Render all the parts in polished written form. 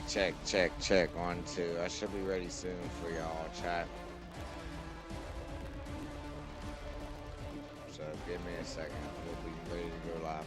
Check, check, check. 1, 2. I should be ready soon for y'all chat. So give me a second. We'll be ready to go live.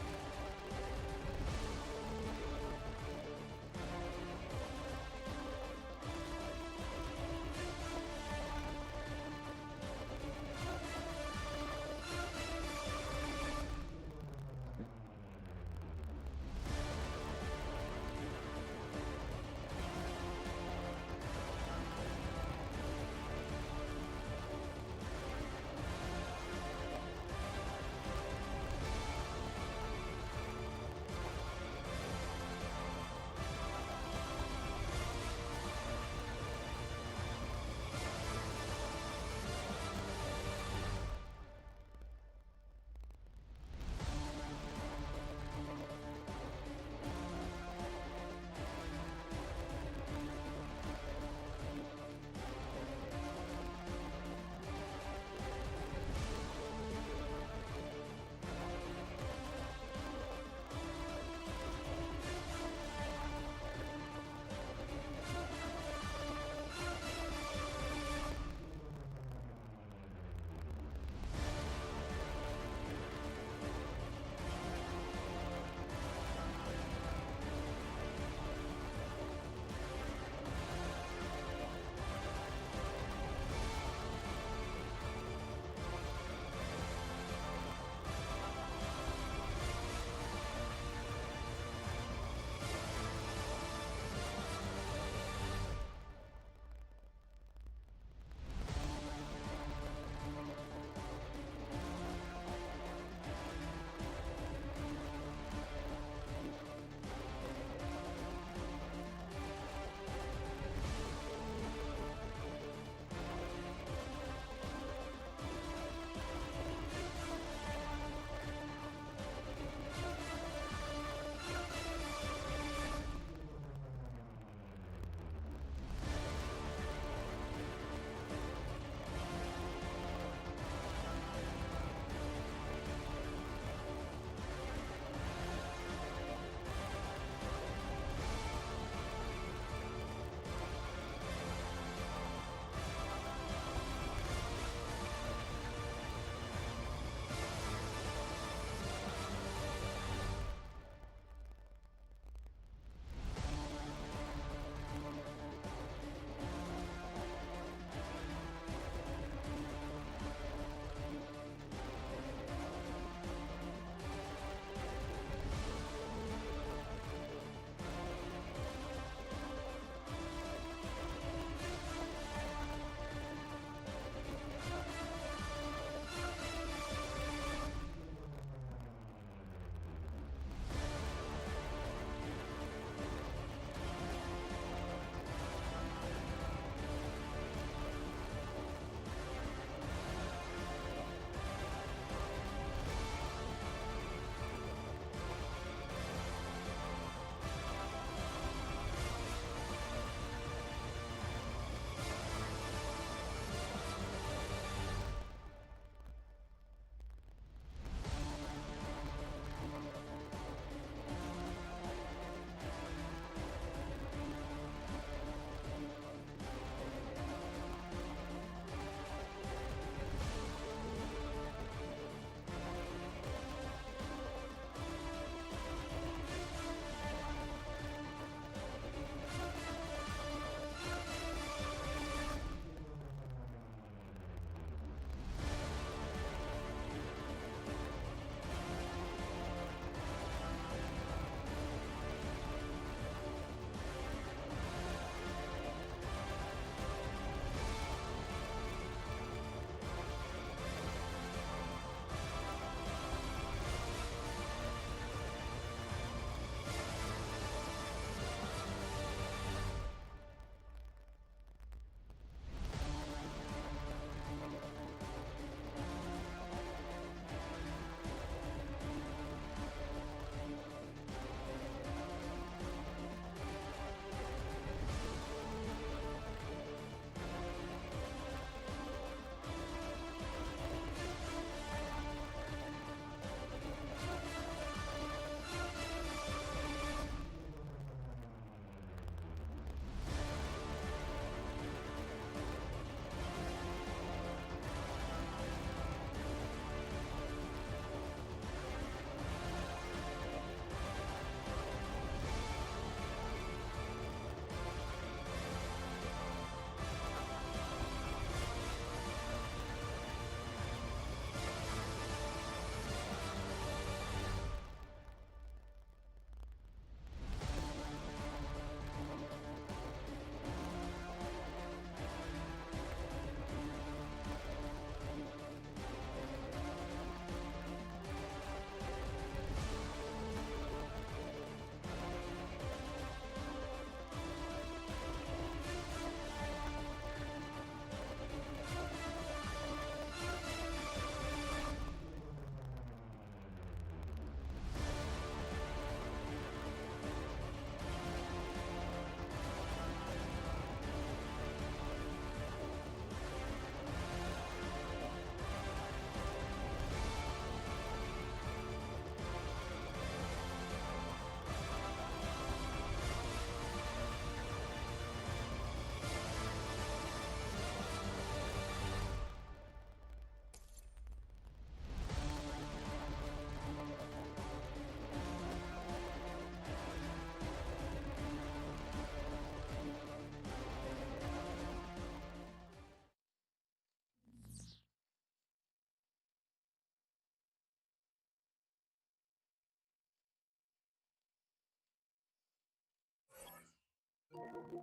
It's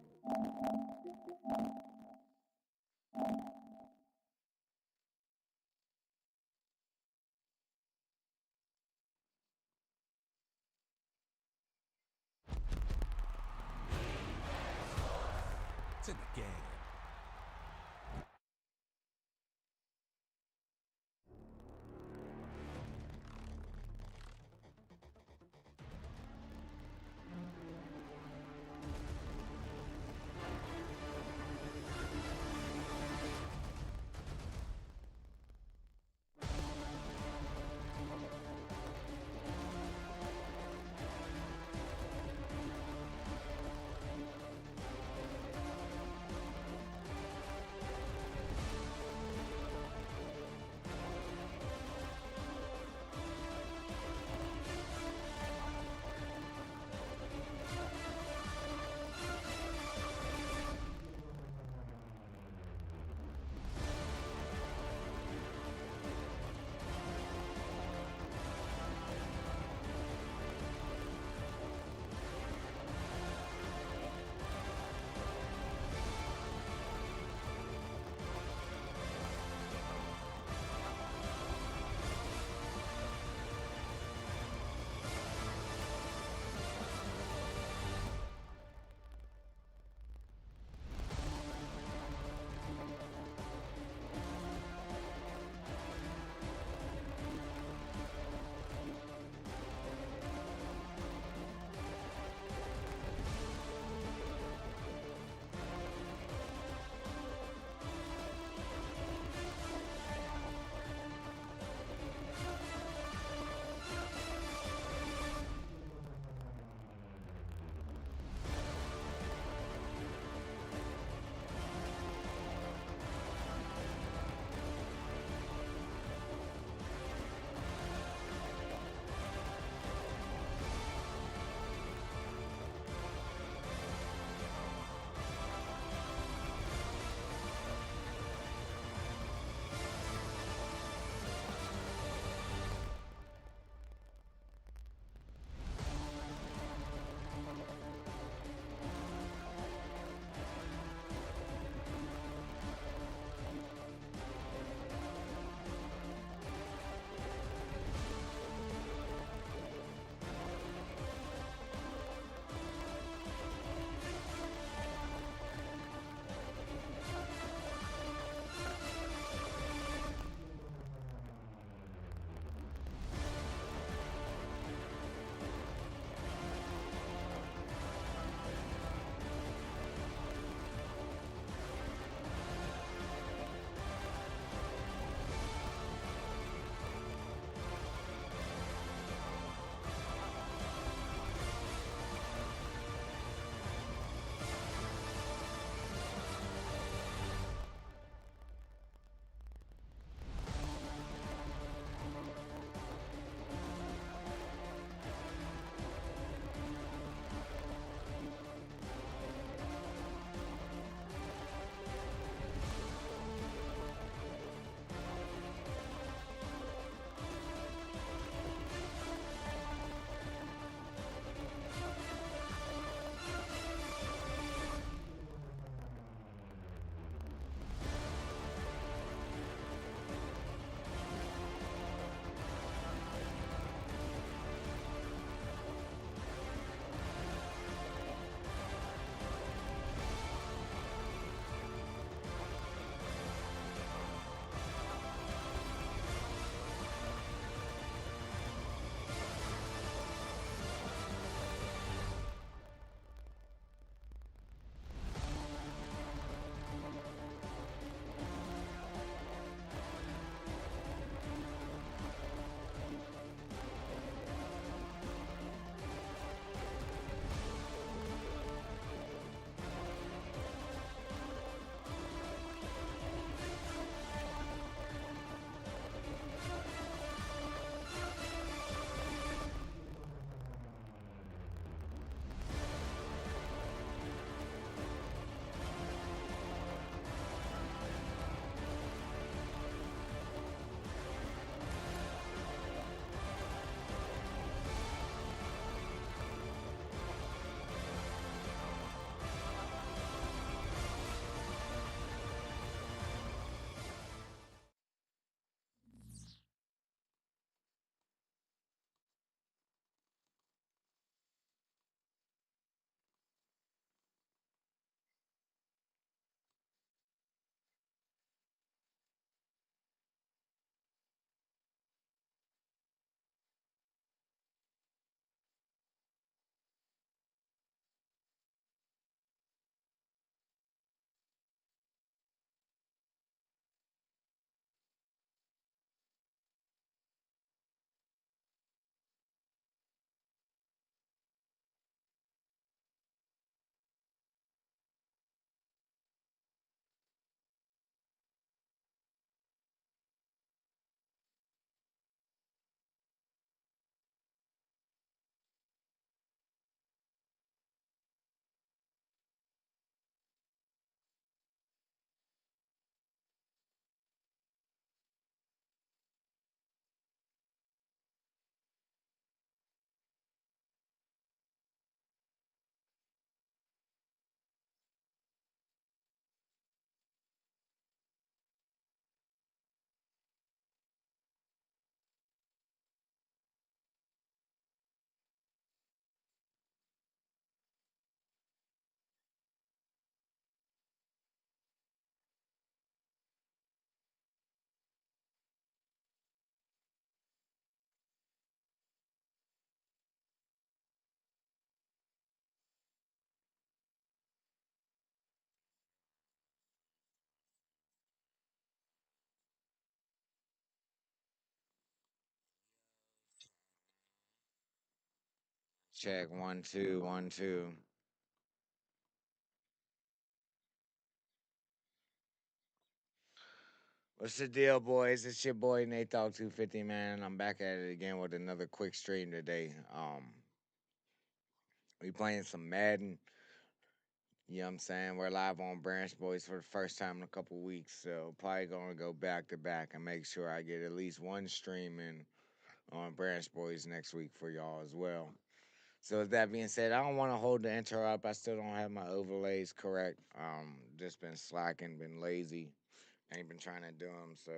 in the game. Check 1 2 1 2. What's the deal, boys? It's your boy Nate Dogg 250, man. I'm back at it again with another quick stream today. We playing some Madden. You know what I'm saying? We're live on Branch Boys for the first time in a couple weeks, so probably gonna go back to back and make sure I get at least one stream in on Branch Boys next week for y'all as well. So with that being said, I don't want to hold the intro up. I still don't have my overlays correct. Just been slacking, been lazy, ain't been trying to do them. So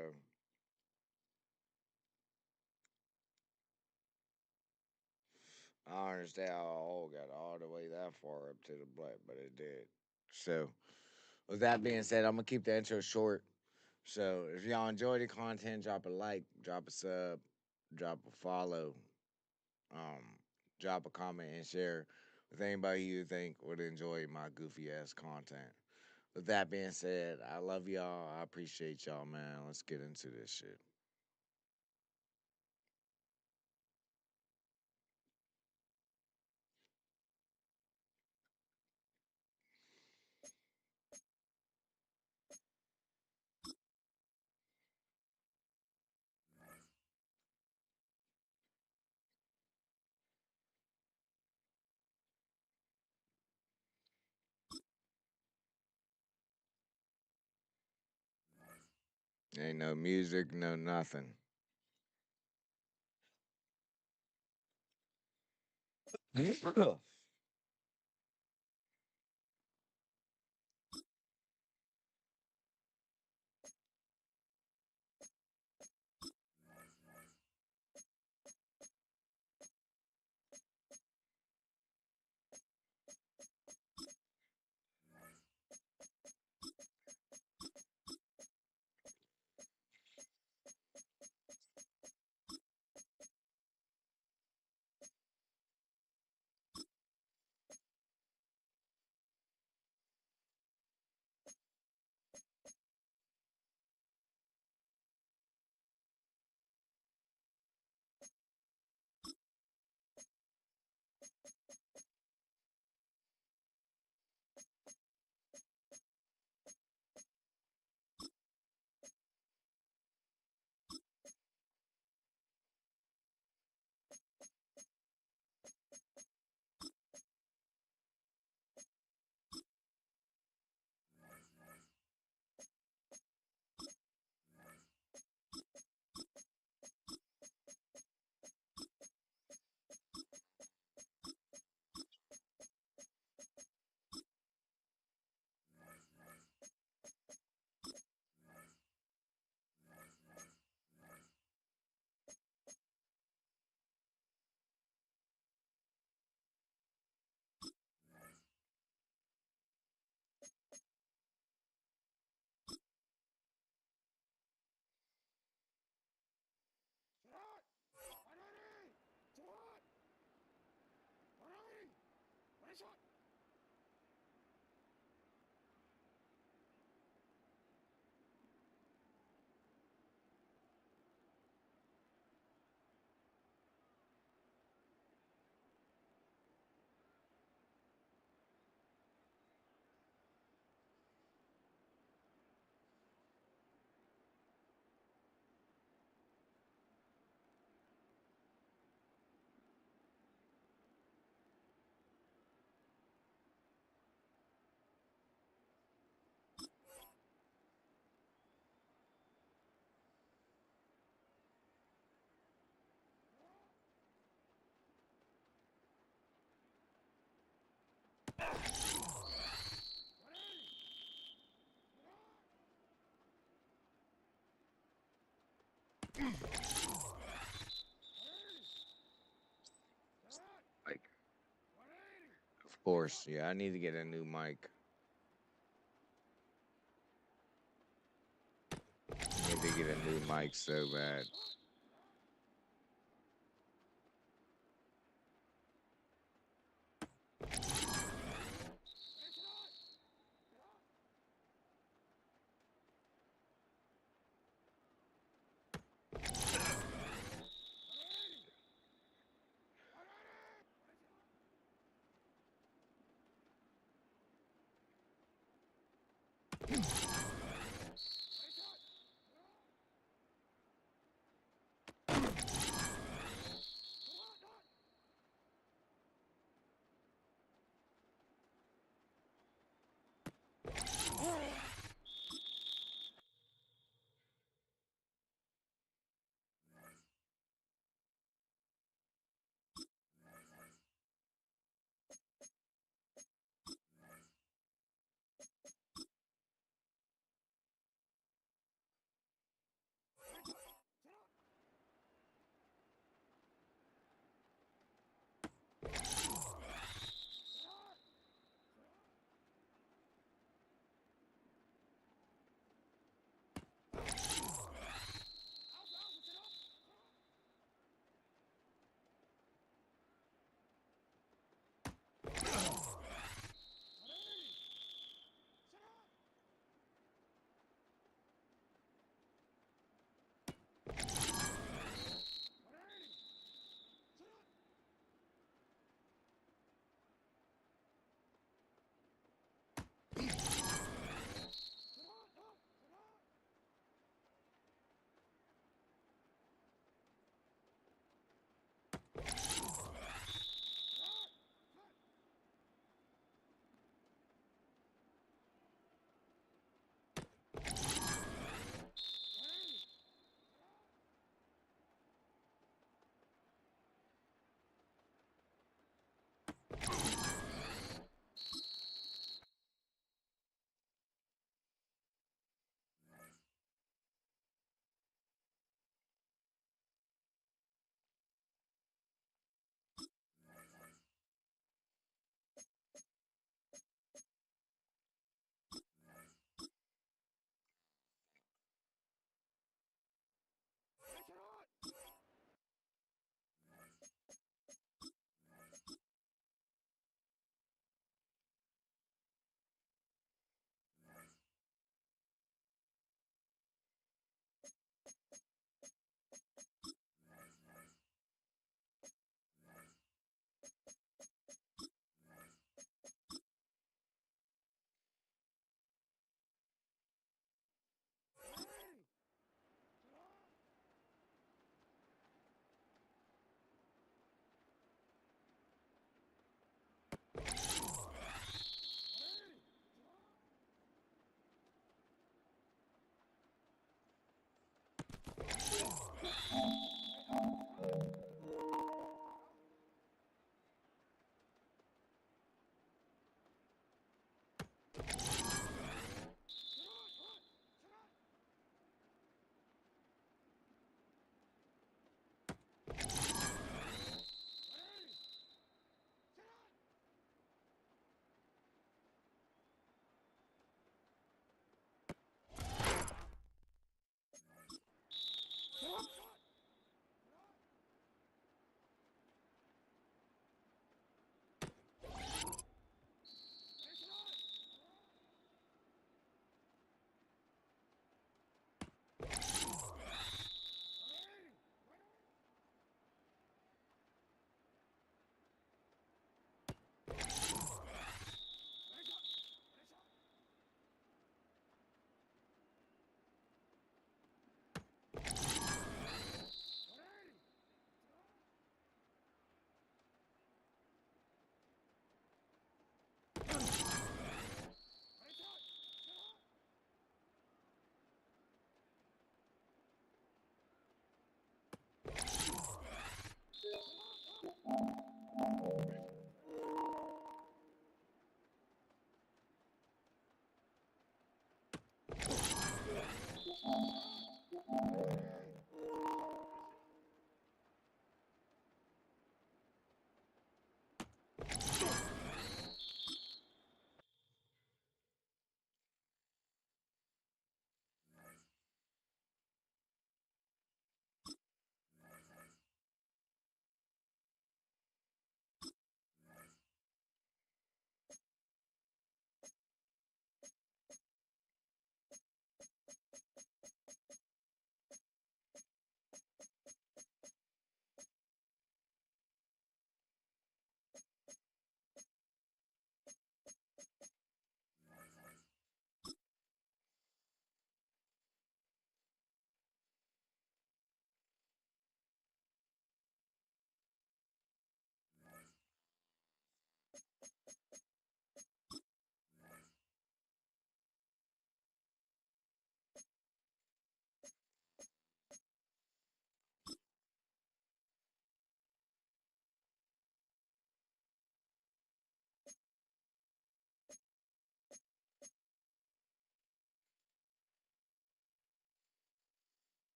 I don't understand how a hole got all the way that far up to the black, but it did. So with that being said, I'm gonna keep the intro short. So if y'all enjoy the content, drop a like, drop a sub, drop a follow, um, drop a comment and share with anybody you think would enjoy my goofy ass content. With that being said, I love y'all. I appreciate y'all, man. Let's get into this shit. Ain't no music, no nothing. Like, of course, yeah, I need to get a new mic. I need to get a new mic so bad.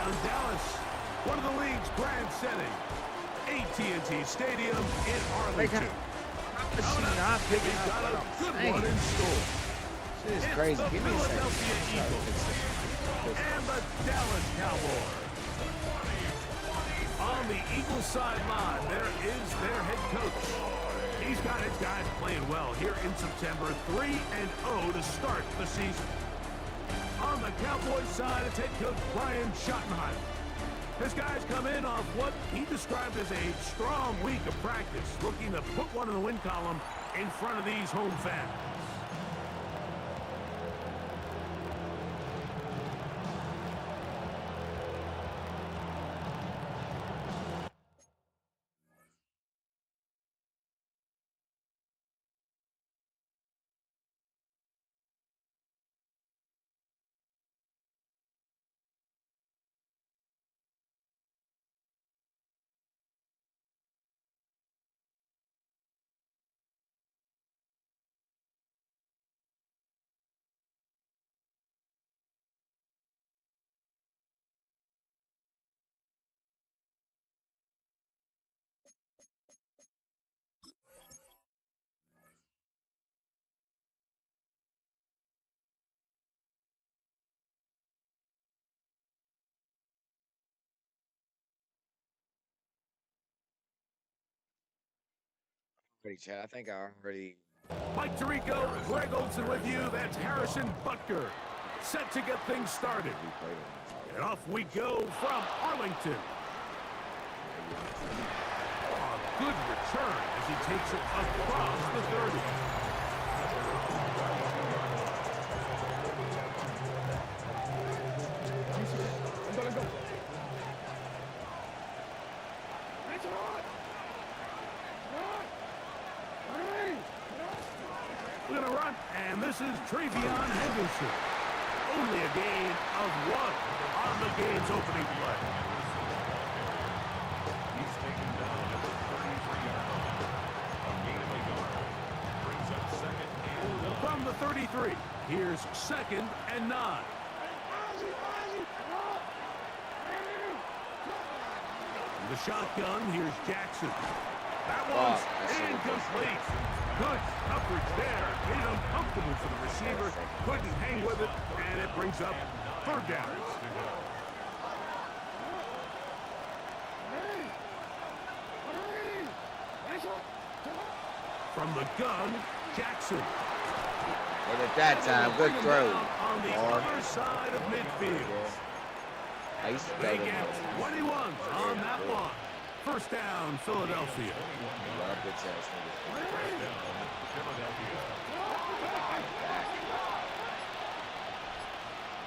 touchdown, Dallas. One of the league's grand setting. AT&T Stadium in Arlington. Is she not picking We've up got what a I'm good saying? one in store. This is It's crazy. the Give me a second. Philadelphia Eagles and the Dallas Cowboys. On the Eagles sideline, there is their head coach. He's got his guys playing well here in September, 3-0 to start the season. On the Cowboys side, it's head coach Brian Schottenheimer. His guys come in off what he described as a strong week of practice, looking to put one in the win column in front of these home fans. Pretty Chad. I think I already. Mike Tirico, Greg Olson with you. That's Harrison Butker. Set to get things started. And off we go from Arlington. A good return as he takes it across the 30. We're going to run, and this is Travion Henderson. Only a gain of 1 on the game's opening play. He's taken down at the 33-yard line. A gain of a yard. Brings up second and 9. From the 33, here's 2nd and 9. The shotgun, here's Jackson. That one's incomplete. Good coverage there. Made it uncomfortable for the receiver. Couldn't hang with it, and it brings up 3rd down. From the gun, Jackson. And at that time, good throw. On the other side of midfield. I used to They play get 21 on that one. 1st down, Philadelphia. Love good chance.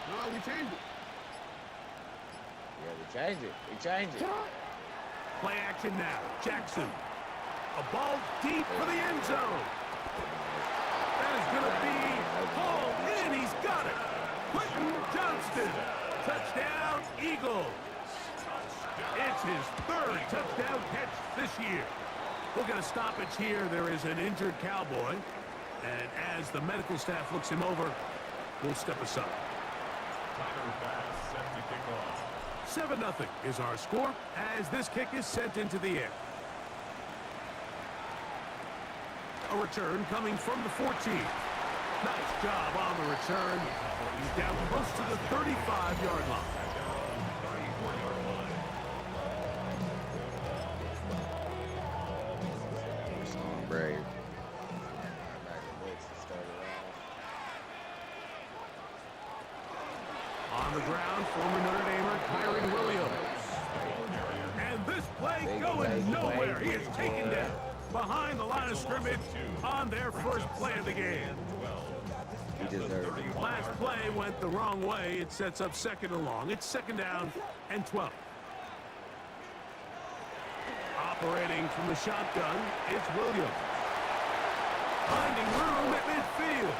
No, we changed it. Yeah, we changed it. We changed it. Play action now. Jackson. A ball deep for the end zone. That is going to be hauled in. He's got it. Quentin Johnston. Touchdown, Eagles. It's his 3rd touchdown catch this year. We'll get a stoppage here. There is an injured Cowboy. And as the medical staff looks him over, we'll step aside. 7-0 is our score as this kick is sent into the air. A return coming from the 14. Nice job on the return. He's down close to the 35-yard line. Brave. On the ground, former Notre Damer Kyron Williams. And this play going nowhere. He is taken down behind the line of scrimmage on their first play of the game. He deserved it. Last play went the wrong way. It sets up 2nd and long. It's 2nd down and 12. Operating from the shotgun, it's Williams. Finding room at midfield.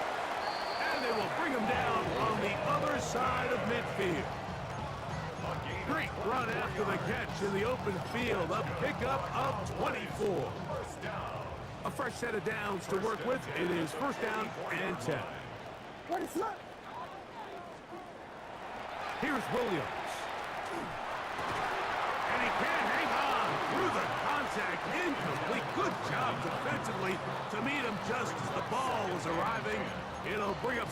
And they will bring him down on the other side of midfield. Great run after the catch in the open field. A pickup of 24. A fresh set of downs to work with. It is 1st down and 10. Here's Williams. And he can't hang on through the contact. Incomplete. Good job defensively to meet him just as the ball was arriving. It'll bring up...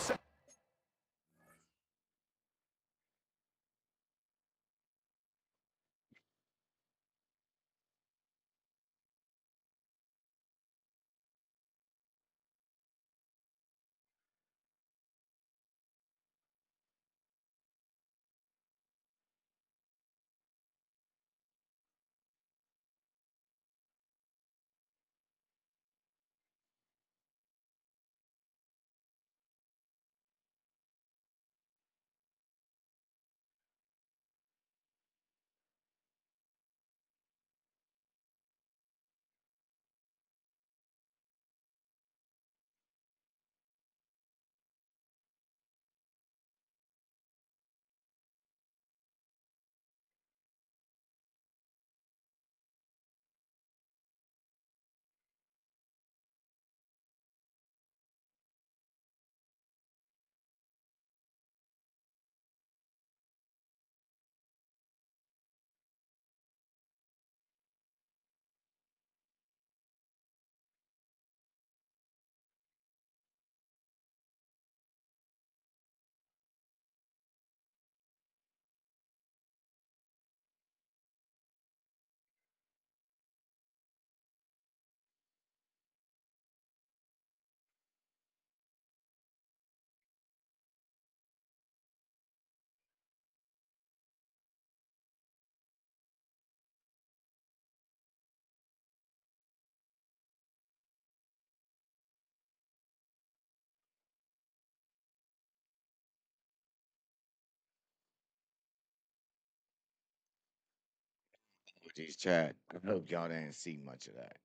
Geez, chat. I hope y'all didn't see much of that.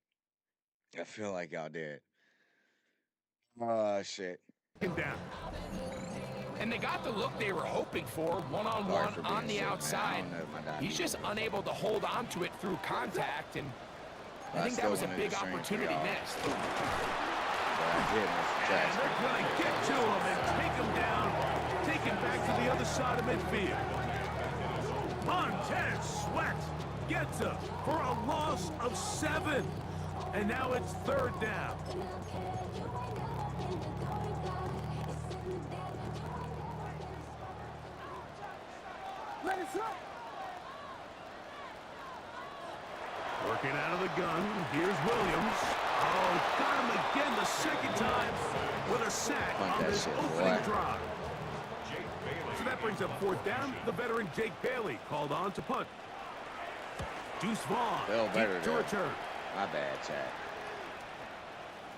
I feel like y'all did. Oh, shit. Down. And they got the look they were hoping for, Sorry one-on-one for on being the sick, outside. man. I don't know if my dad He's just unable to hold on to it through contact, and I think that still was a wanted to big stream for opportunity y'all. missed. But I did miss the And trash. they're going to get to him and take him down, take him back to the other side of midfield. Montez Sweat gets him for a loss of 7. And now it's 3rd down. Working out of the gun. Here's Williams. Oh, got him again the second time with a sack Punt on that this shit, opening boy. drive. So that brings up 4th down. The veteran Jake Bailey called on to punt. Deuce Vaughn Feel better deep to there. return. My bad, chat.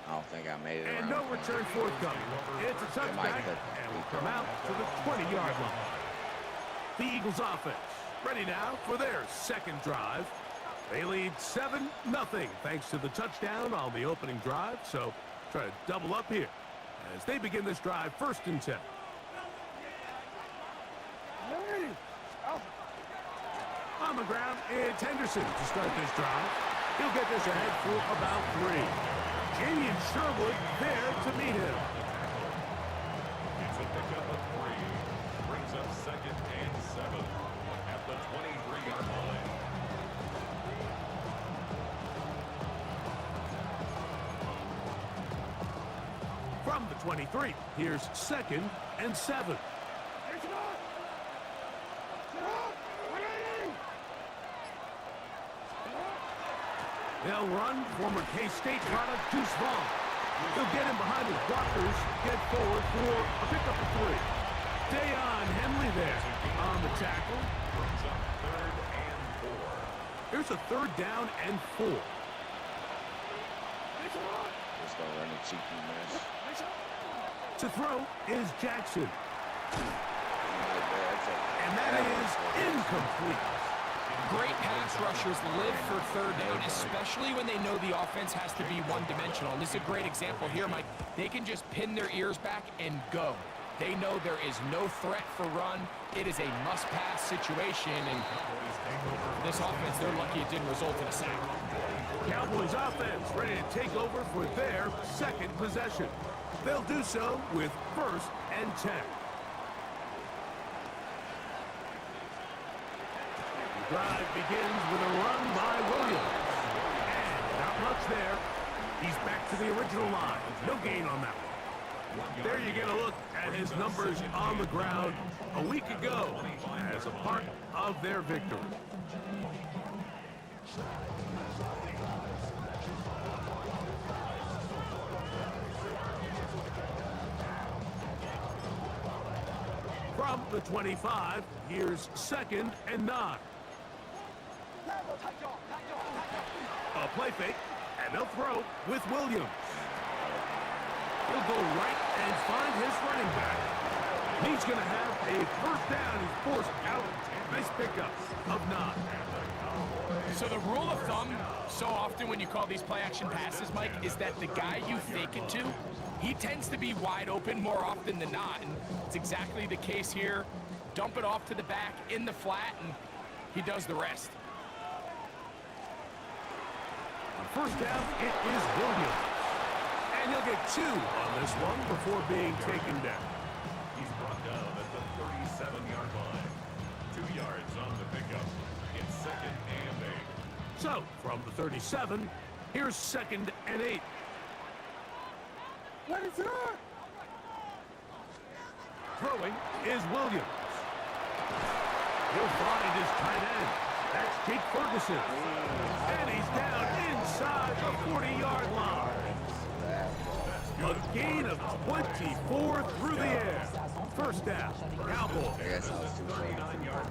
I don't think I made it around. And no the corner. return forthcoming. It's a It might touchback, clip. and we'll come out to the 20-yard line. The Eagles offense ready now for their second drive. They lead 7-0 thanks to the touchdown on the opening drive. So try to double up here as they begin this drive 1st and 10. On the ground, it's Henderson to start this drive. He'll get this ahead for about 3. Jamian Sherwood there to meet him. It's a pickup of 3. Brings up 2nd and 7 at the 23-yard line. From the 23, here's 2nd and 7. They'll run former K-State product Deuce Vaughn. He'll get him behind his blockers, get forward for a pickup of 3. Dayon Henley there on the tackle. Brings up 3rd and 4. Here's a 3rd down and 4. Just gonna run a cheeky miss. To throw is Jackson. And that is incomplete. Great pass rushers live for 3rd down, especially when they know the offense has to be one-dimensional. And this is a great example here, Mike. They can just pin their ears back and go. They know there is no threat for run. It is a must-pass situation, and this offense, they're lucky it didn't result in a sack. Cowboys offense ready to take over for their 2nd possession. They'll do so with 1st and 10. drive begins with a run by Williams. And not much there. He's back to the original line. No gain on that one. There you get a look at his numbers on the ground a week ago as a part of their victory. From the 25, here's 2nd and 9. A play fake, and they'll throw with Williams. He'll go right and find his running back. He's going to have a first down. He's forced out. Nice pickup of 9. So the rule of thumb, so often when you call these play-action passes, Mike, is that the guy you fake it to, he tends to be wide open more often than not, and it's exactly the case here. Dump it off to the back in the flat, and he does the rest. On first down, it is Williams. And he'll get 2 on this one before being taken down. He's brought down at the 37-yard line. 2 yards on the pickup. It's 2nd and 8. So, from the 37, here's 2nd and 8. What is it on? Throwing is Williams. He'll find his tight end. That's Jake Ferguson. And he's down inside the 40-yard line. A gain of 24 through the air. First down, Cowboys.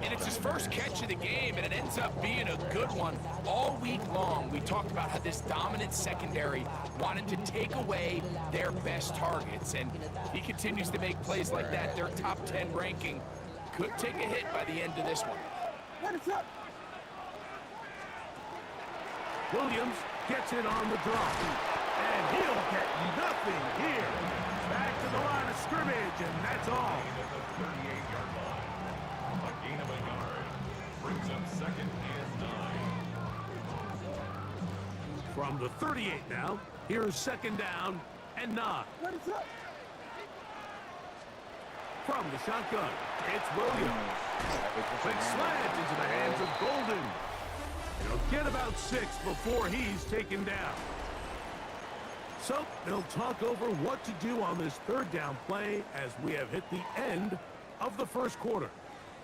And it's his first catch of the game, and it ends up being a good one. All week long, we talked about how this dominant secondary wanted to take away their best targets, and he continues to make plays like that. Their top 10 ranking could take a hit by the end of this one. Williams gets it on the drop. And he'll get nothing here. Back to the line of scrimmage, and that's all. At the 38-yard line. A gain of a yard. Brings up 2nd and 9. From the 38 now, here's 2nd down and 9. From the shotgun, it's Williams. Quick slant into the hands of Golden. He'll get about 6 before he's taken down. So they'll talk over what to do on this 3rd down play as we have hit the end of the first quarter.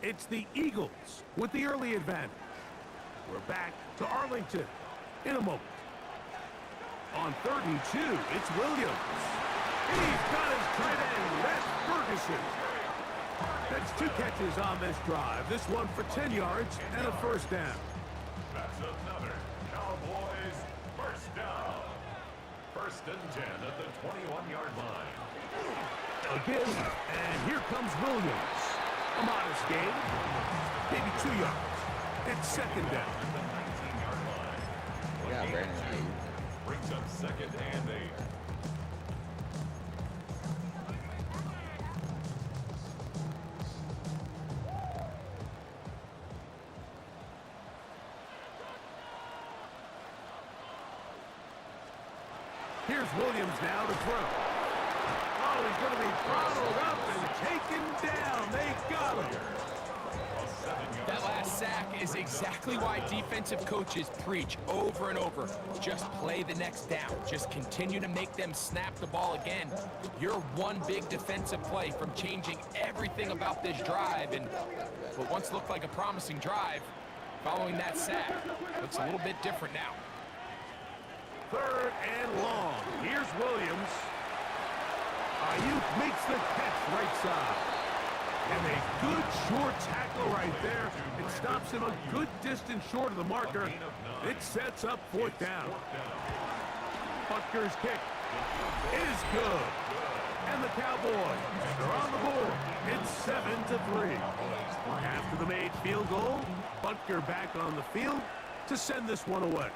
It's the Eagles with the early advantage. We're back to Arlington in a moment. On 32, it's Williams. He's got his tight end. That's Ferguson. That's 2 catches on this drive. This one for 10 yards and a first down. That's another Cowboys first down. 1st and 10 at the 21-yard line. Again, and here comes Williams. A modest gain, maybe 2 yards. It's 2nd down. At the 19-yard line. Yeah, Brandon. Brings up 2nd and 8. Here's Williams now to throw. Oh, he's going to be throttled up and taken down. They got him. That last sack is exactly why defensive coaches preach over and over. Just play the next down. Just continue to make them snap the ball again. You're one big defensive play from changing everything about this drive, and what once looked like a promising drive, following that sack, looks a little bit different now. 3rd and long. Here's Williams. Ayuk makes the catch right side. And a good short tackle right there. It stops him a good distance short of the marker. It sets up 4th down. Butker's kick is good. And the Cowboys are on the board. It's 7-3. After the made field goal, Butker back on the field to send this one away.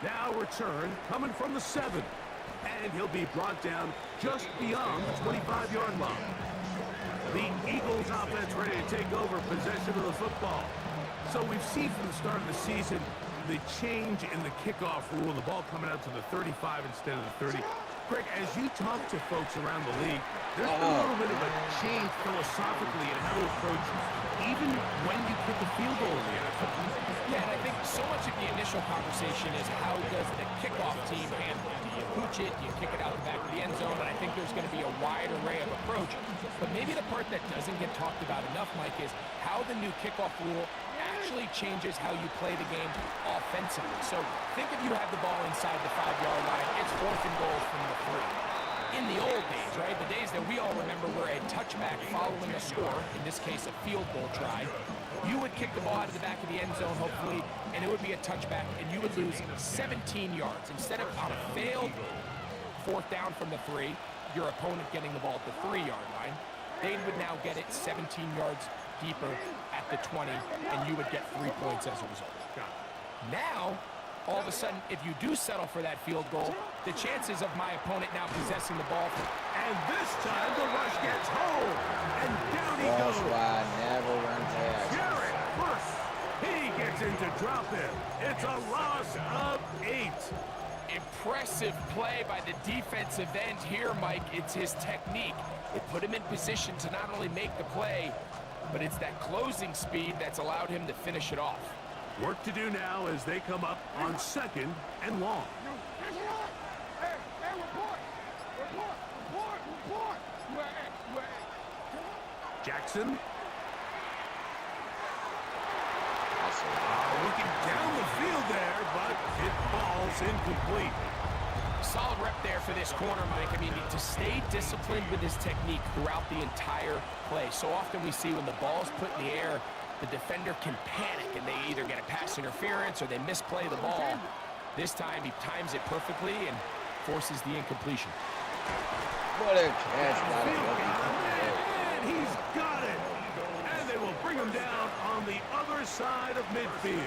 Now return coming from the 7. And he'll be brought down just beyond the 25-yard line. The Eagles offense ready to take over possession of the football. So we've seen from the start of the season the change in the kickoff rule, the ball coming out to the 35 instead of the 30. Greg, as you talk to folks around the league, there's been a little bit of a change philosophically in how to approach even when you kick a field goal in the NFL. Yeah, and I think so much of the initial conversation is how does the kickoff team handle it? Do you pooch it? Do you kick it out the back of the end zone? And I think there's going to be a wide array of approach. But maybe the part that doesn't get talked about enough, Mike, is how the new kickoff rule actually changes how you play the game offensively. So think if you have the ball inside the 5-yard line, it's 4th and goal from the 3. In the old days, right, the days that we all remember were a touchback following a score, in this case a field goal try, you would kick the ball out of the back of the end zone, hopefully, and it would be a touchback, and you would lose 17 yards. Instead of on a failed 4th down from the 3, your opponent getting the ball at the 3-yard line, they would now get it 17 yards deeper at the 20, and you would get 3 points as a result. Now, all of a sudden, if you do settle for that field goal, the chances of my opponent now possessing the ball. And this time the rush gets home. And down he Cross goes. wide, never run past. Jared Burks. He gets into drop in. It's a loss of 8. Impressive play by the defensive end here, Mike. It's his technique. It put him in position to not only make the play, but it's that closing speed that's allowed him to finish it off. Work to do now as they come up on 2nd and long. Jackson. Looking down the field there, but it falls incomplete. Solid rep there for this corner, Mike. I mean, to stay disciplined with his technique throughout the entire play. So often we see when the ball's put in the air, the defender can panic, and they either get a pass interference or they misplay the ball. This time, he times it perfectly and forces the incompletion. What a catch by the And he's got it. And they will bring him down on the other side of midfield.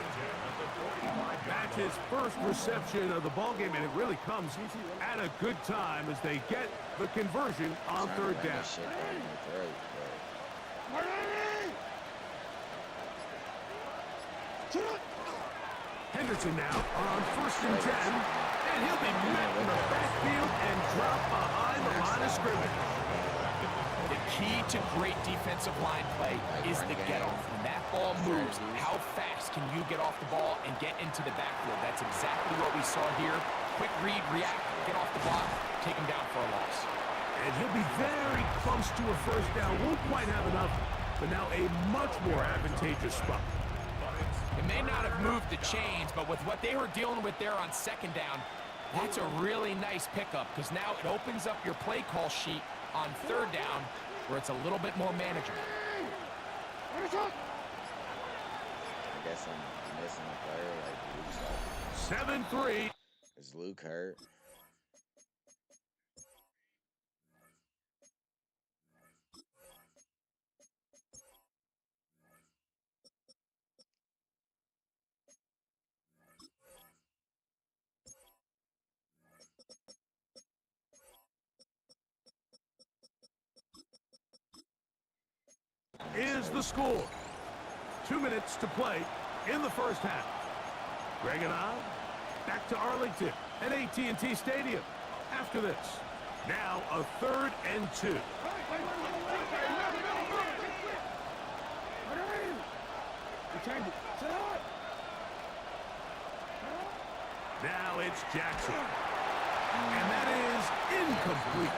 That's his first reception of the ballgame, and it really comes at a good time as they get the conversion on 3rd down. Henderson now on 1st and 10, and he'll be met in the backfield and dropped behind the line of scrimmage. The key to great defensive line play is the get-off. When that ball moves, how fast can you get off the ball and get into the backfield? That's exactly what we saw here. Quick read, react, get off the block, take him down for a loss. And he'll be very close to a 1st down. Won't quite have enough, but now a much more advantageous spot. It may not have moved the chains, but with what they were dealing with there on 2nd down, that's a really nice pickup because now it opens up your play call sheet on 3rd down where it's a little bit more manageable. I guess I'm missing a player like Luke. 7-3. Is Luke hurt? Is the score. 2 minutes to play in the 1st half. Greg and I back to Arlington at AT&T Stadium. After this, now a 3rd and 2. Now it's Jackson. And that is incomplete.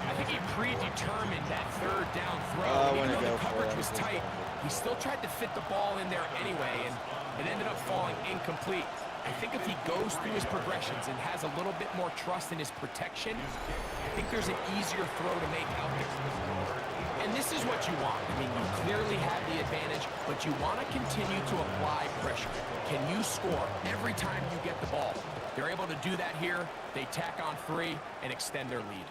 I think he predetermined that 3rd down throw. Oh, Even though go the for coverage it. was tight, he still tried to fit the ball in there anyway, and it ended up falling incomplete. I think if he goes through his progressions and has a little bit more trust in his protection, I think there's an easier throw to make out there. And this is what you want. I mean, you clearly have the advantage, but you want to continue to apply pressure. Can you score every time you get the ball? They're able to do that here. They tack on 3 and extend their lead.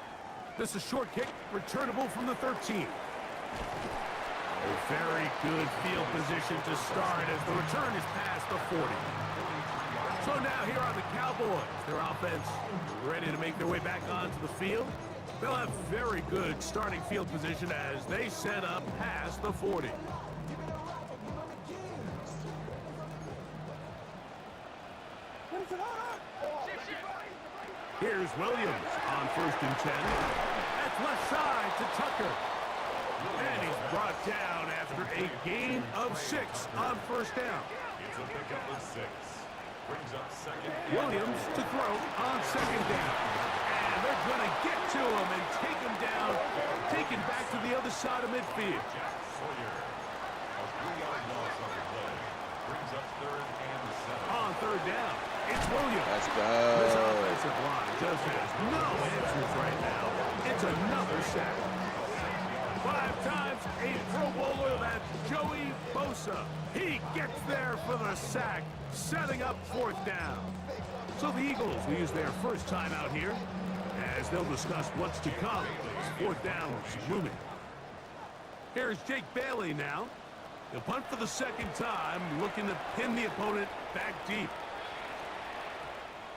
This is a short kick, returnable from the 13. A very good field position to start as the return is past the 40. So now here are the Cowboys. Their offense ready to make their way back onto the field. They'll have very good starting field position as they set up past the 40. Here's Here's Williams on 1st and 10. That's left side to Tucker. And he's brought down after a gain of 6 on 1st down. It's a pickup of 6. Brings up 2nd. Williams to throw on 2nd down. And they're going to get to him and take him down, take him back to the other side of midfield. Jack Sawyer. A 3-yard loss on the play. Brings up 3rd and 7. On 3rd down, it's Williams. Let's This go. offensive line just has no answers right now. It's another sack. 5 times a Pro Bowler, that's Joey Bosa. He gets there for the sack, setting up 4th down. So the Eagles will use their first time out here as they'll discuss what's to come. 4th down is looming. Here's Jake Bailey now. He'll punt for the 2nd time, looking to pin the opponent back deep.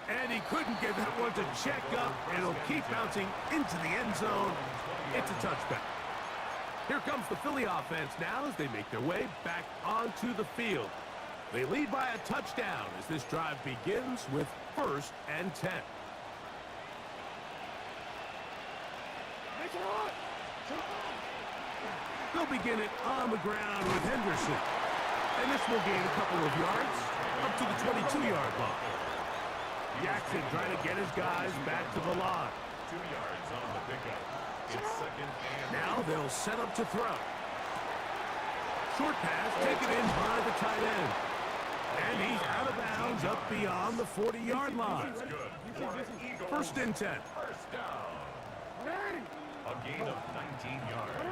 And he couldn't get that one to check up, and it'll keep bouncing into the end zone. It's a touchback. Here comes the Philly offense now as they make their way back onto the field. They lead by a touchdown as this drive begins with 1st and 10. They'll begin it on the ground with Henderson. And this will gain a couple of yards up to the 22-yard line. Jackson trying to get his guys back to the line. 2 yards on the pickup. It's 2nd and Now they'll set up to throw. Short pass taken in by the tight end. And he's out of bounds up beyond the 40-yard line. good. 1st and 10. 1st down. A gain of 19 yards.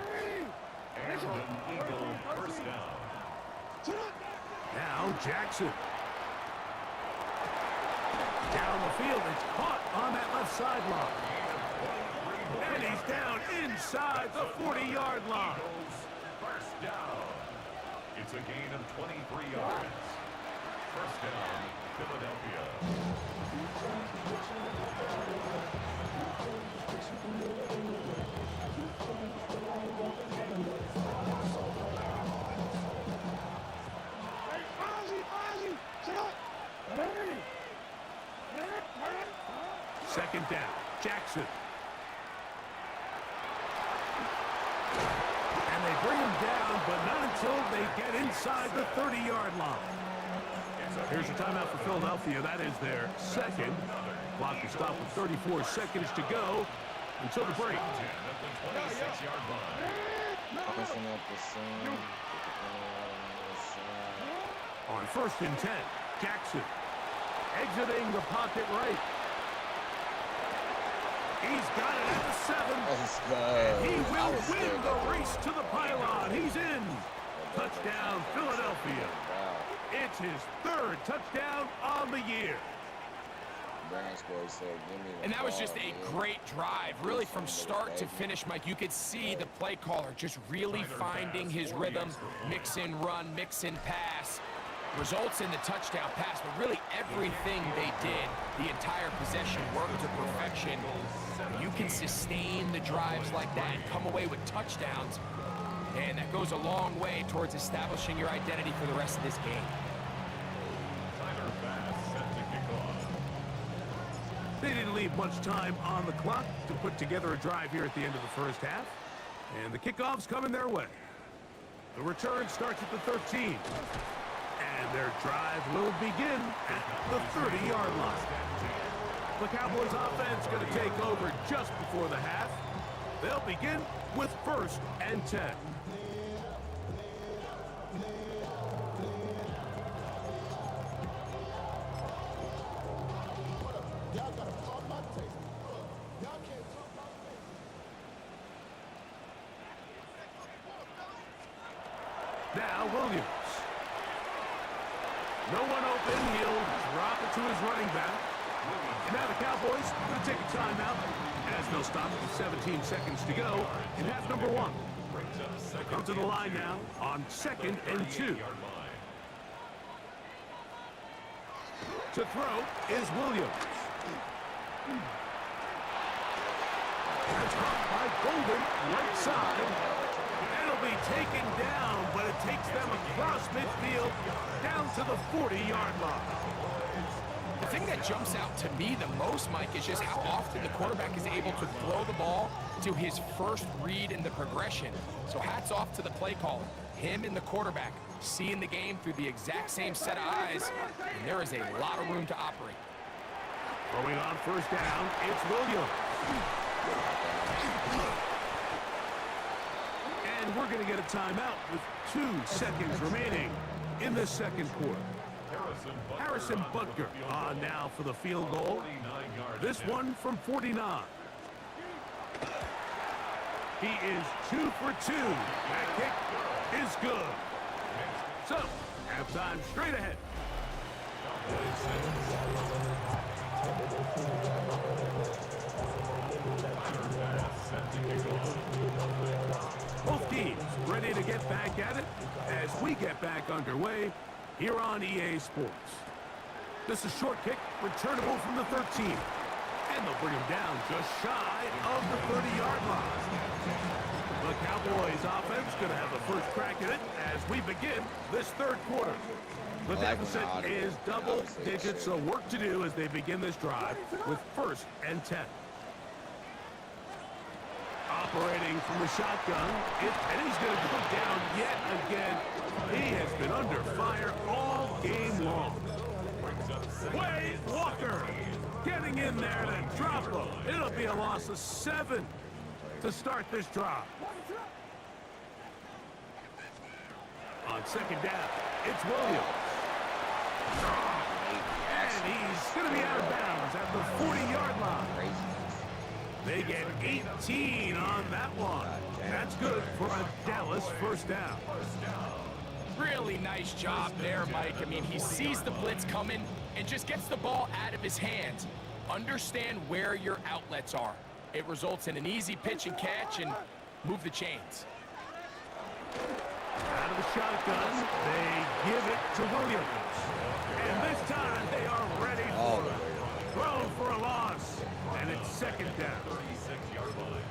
And an Eagle 1st down. Now Jackson. Down the field, it's caught on that left sideline. And he's down inside the 40-yard line. 1st down. It's a gain of 23 yards. 1st down, Philadelphia. Second down, Jackson. And they bring him down, but not until they get inside the 30-yard line. Here's a timeout for Philadelphia. That is their 2nd. Clock will stop with 34 seconds to go until the break. At the 26-yard line. Pushing up the scene. On 1st and 10, Jackson exiting the pocket right. He's got it at the 7. Let's go. He will win the race to the pylon. He's in. Touchdown, Philadelphia. It's his 3rd touchdown on the year. And that was just a great drive, really from start to finish, Mike. You could see the play caller just really finding his rhythm, mix in run, mix in pass. Results in the touchdown pass, but really everything they did, the entire possession worked to perfection. You can sustain the drives like that and come away with touchdowns, and that goes a long way towards establishing your identity for the rest of this game. Tyler Bass set to kick off. They didn't leave much time on the clock to put together a drive here at the end of the 1st half, and the kickoff's coming their way. The return starts at the 13. And their drive will begin at the 30-yard line. The Cowboys offense going to take over just before the half. They'll begin with 1st and 10. Now Williams. No one open. He'll drop it to his running back. Now the Cowboys going to take a timeout as they'll stop with 17 seconds to go in half number 1. Come to the line now on 2nd and 2. To throw is Williams. That's caught by Golden, right side. It'll be taken down, but it takes them across midfield down to the 40-yard line. The thing that jumps out to me the most, Mike, is just how often the quarterback is able to throw the ball to his first read in the progression. So hats off to the play caller. Him and the quarterback seeing the game through the exact same set of eyes, and there is a lot of room to operate. Throwing on first down, it's Williams. And we're going to get a timeout with 2 seconds remaining in the second quarter. Harrison Butker on now for the field goal. This one from 49. He is 2 for 2. That kick is good. So, halftime straight ahead. Both teams ready to get back at it as we get back underway here on EA Sports. This is short kick, returnable from the 13. And they'll bring him down just shy of the 30-yard line. The Cowboys offense going to have the first crack at it as we begin this third quarter. The deficit is double digits, so work to do as they begin this drive with 1st and 10. Operating from the shotgun, and he's going to go down yet again. He has been under fire all game long. Wade Walker getting in there to drop him. It'll be a loss of 7 to start this drive. On second down, it's Williams. And he's going to be out of bounds at the 40-yard line. They get 18 on that one. That's good for a Dallas first down. Really nice job there, Mike. I mean, he sees the blitz coming and just gets the ball out of his hands. Understand where your outlets are. It results in an easy pitch and catch and move the chains. Out of the shotgun, they give it to Williams. And this time they are ready for it. Thrown for a loss, and it's second down.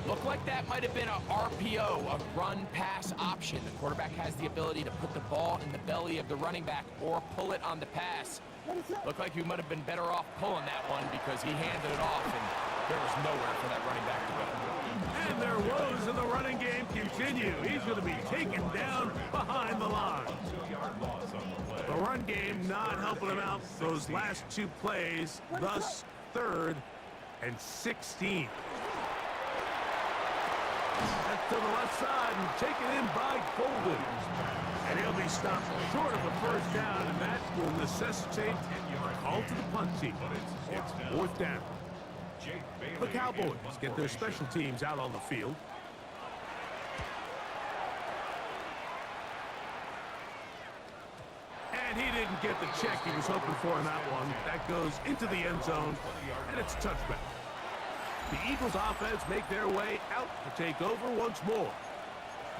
Looked like that might have been a RPO, a run-pass option. The quarterback has the ability to put the ball in the belly of the running back or pull it on the pass. Looked like he might have been better off pulling that one because he handed it off, and there was nowhere for that running back to go. And their woes in the running game continue. He's going to be taken down behind the line. The run game not helping him out those last 2 plays, thus 3rd and 16. That's to the left side and taken in by Golden. And he'll be stopped short of a first down, and that will necessitate a call to the punt team. It's 4th down. The Cowboys get their special teams out on the field. And he didn't get the check he was hoping for in that one. That goes into the end zone, and it's a touchback. The Eagles offense make their way out to take over once more.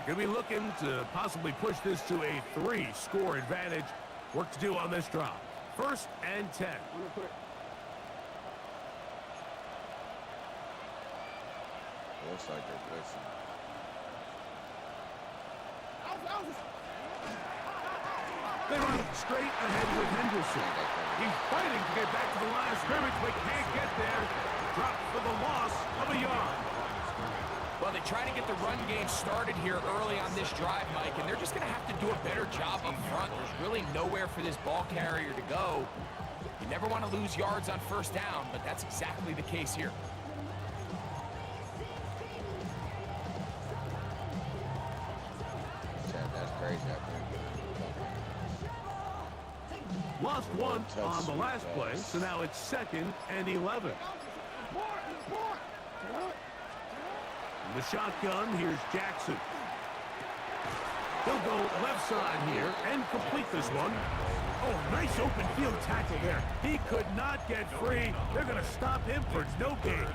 They're going to be looking to possibly push this to a 3-score advantage. Work to do on this drive. 1st and 10. Looks like they're blitzing. They run straight ahead with Henderson. He's fighting to get back to the line of scrimmage, but can't get there. Dropped for the loss of a yard. Well, they try to get the run game started here early on this drive, Mike, and they're just going to have to do a better job up front. There's really nowhere for this ball carrier to go. You never want to lose yards on first down, but that's exactly the case here. That's crazy. Lost 1 on the last play, so now it's 2nd and 11. The shotgun, here's Jackson. He'll go left side here and complete this one. Oh, nice open field tackle there. He could not get free. They're going to stop him for no gain.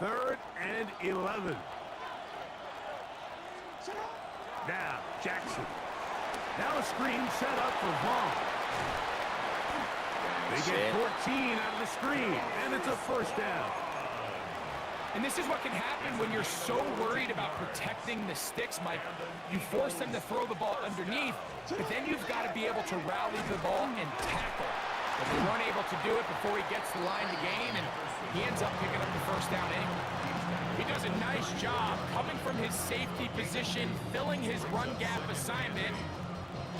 3rd and 11. Now, Jackson. Now a screen set up for Vaughn. They get 14 out of the screen, and it's a first down. And this is what can happen when you're so worried about protecting the sticks, Mike. You force them to throw the ball underneath, but then you've got to be able to rally the ball and tackle. But they weren't able to do it before he gets the line to gain, and he ends up picking up the first down anyway. He does a nice job coming from his safety position, filling his run gap assignment,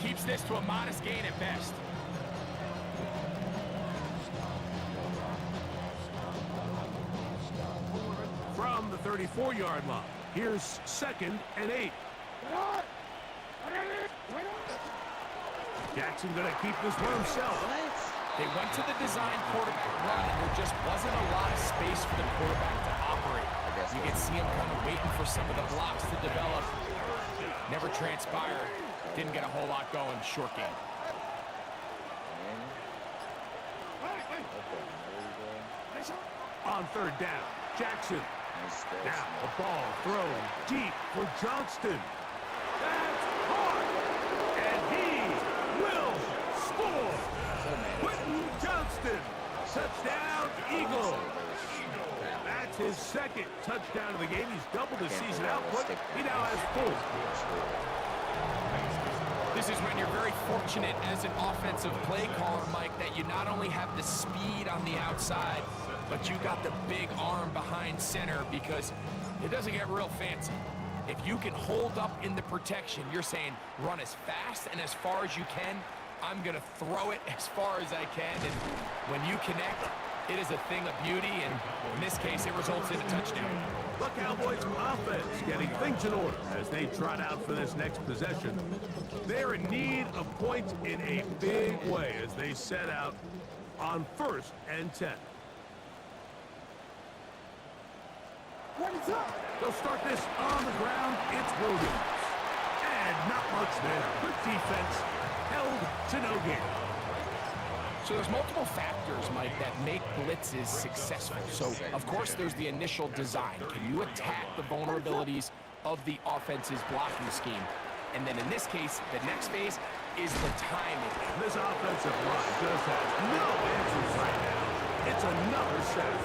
keeps this to a modest gain at best. From the 34-yard line, here's 2nd and 8. Jackson gonna keep this for himself. They went to the design quarterback run, and there just wasn't a lot of space for the quarterback to operate. You can see him kind of waiting for some of the blocks to develop. Never transpired. Didn't get a whole lot going. Short game. On 3rd down, Jackson. Now a ball thrown deep for Johnston. That's hard, and he will score. Quentin Johnston, touchdown Eagle. That's his 2nd touchdown of the game. He's doubled his season output. He now has 4. This is when you're very fortunate as an offensive play caller, Mike, that you not only have the speed on the outside, but you got the big arm behind center, because it doesn't get real fancy. If you can hold up in the protection, you're saying run as fast and as far as you can. I'm going to throw it as far as I can, and when you connect, it is a thing of beauty, and in this case, it results in a touchdown. The Cowboys offense getting things in order as they trot out for this next possession. They're in need of points in a big way as they set out on 1st and 10. They'll start this on the ground. It's Williams. And not much there. Good defense. Held to no gain. So there's multiple factors, Mike, that make blitzes successful. So, of course, there's the initial design. Can you attack the vulnerabilities of the offense's blocking scheme? And then in this case, the next phase is the timing. This offensive line just has no answers right now. It's another sack.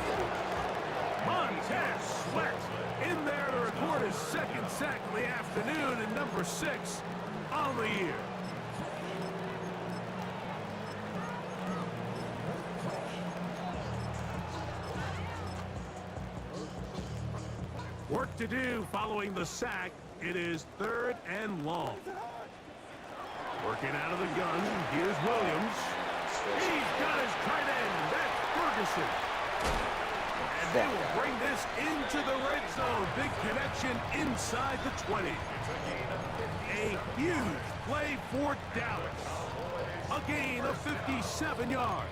Montez Sweat in there to record his 2nd sack of the afternoon, and number 6 on the year. Work to do following the sack. It is 3rd and long. Working out of the gun. Here's Williams. He's got his tight end. That's Ferguson. And they will bring this into the red zone. Big connection inside the 20. A huge play for Dallas. A gain of 57 yards.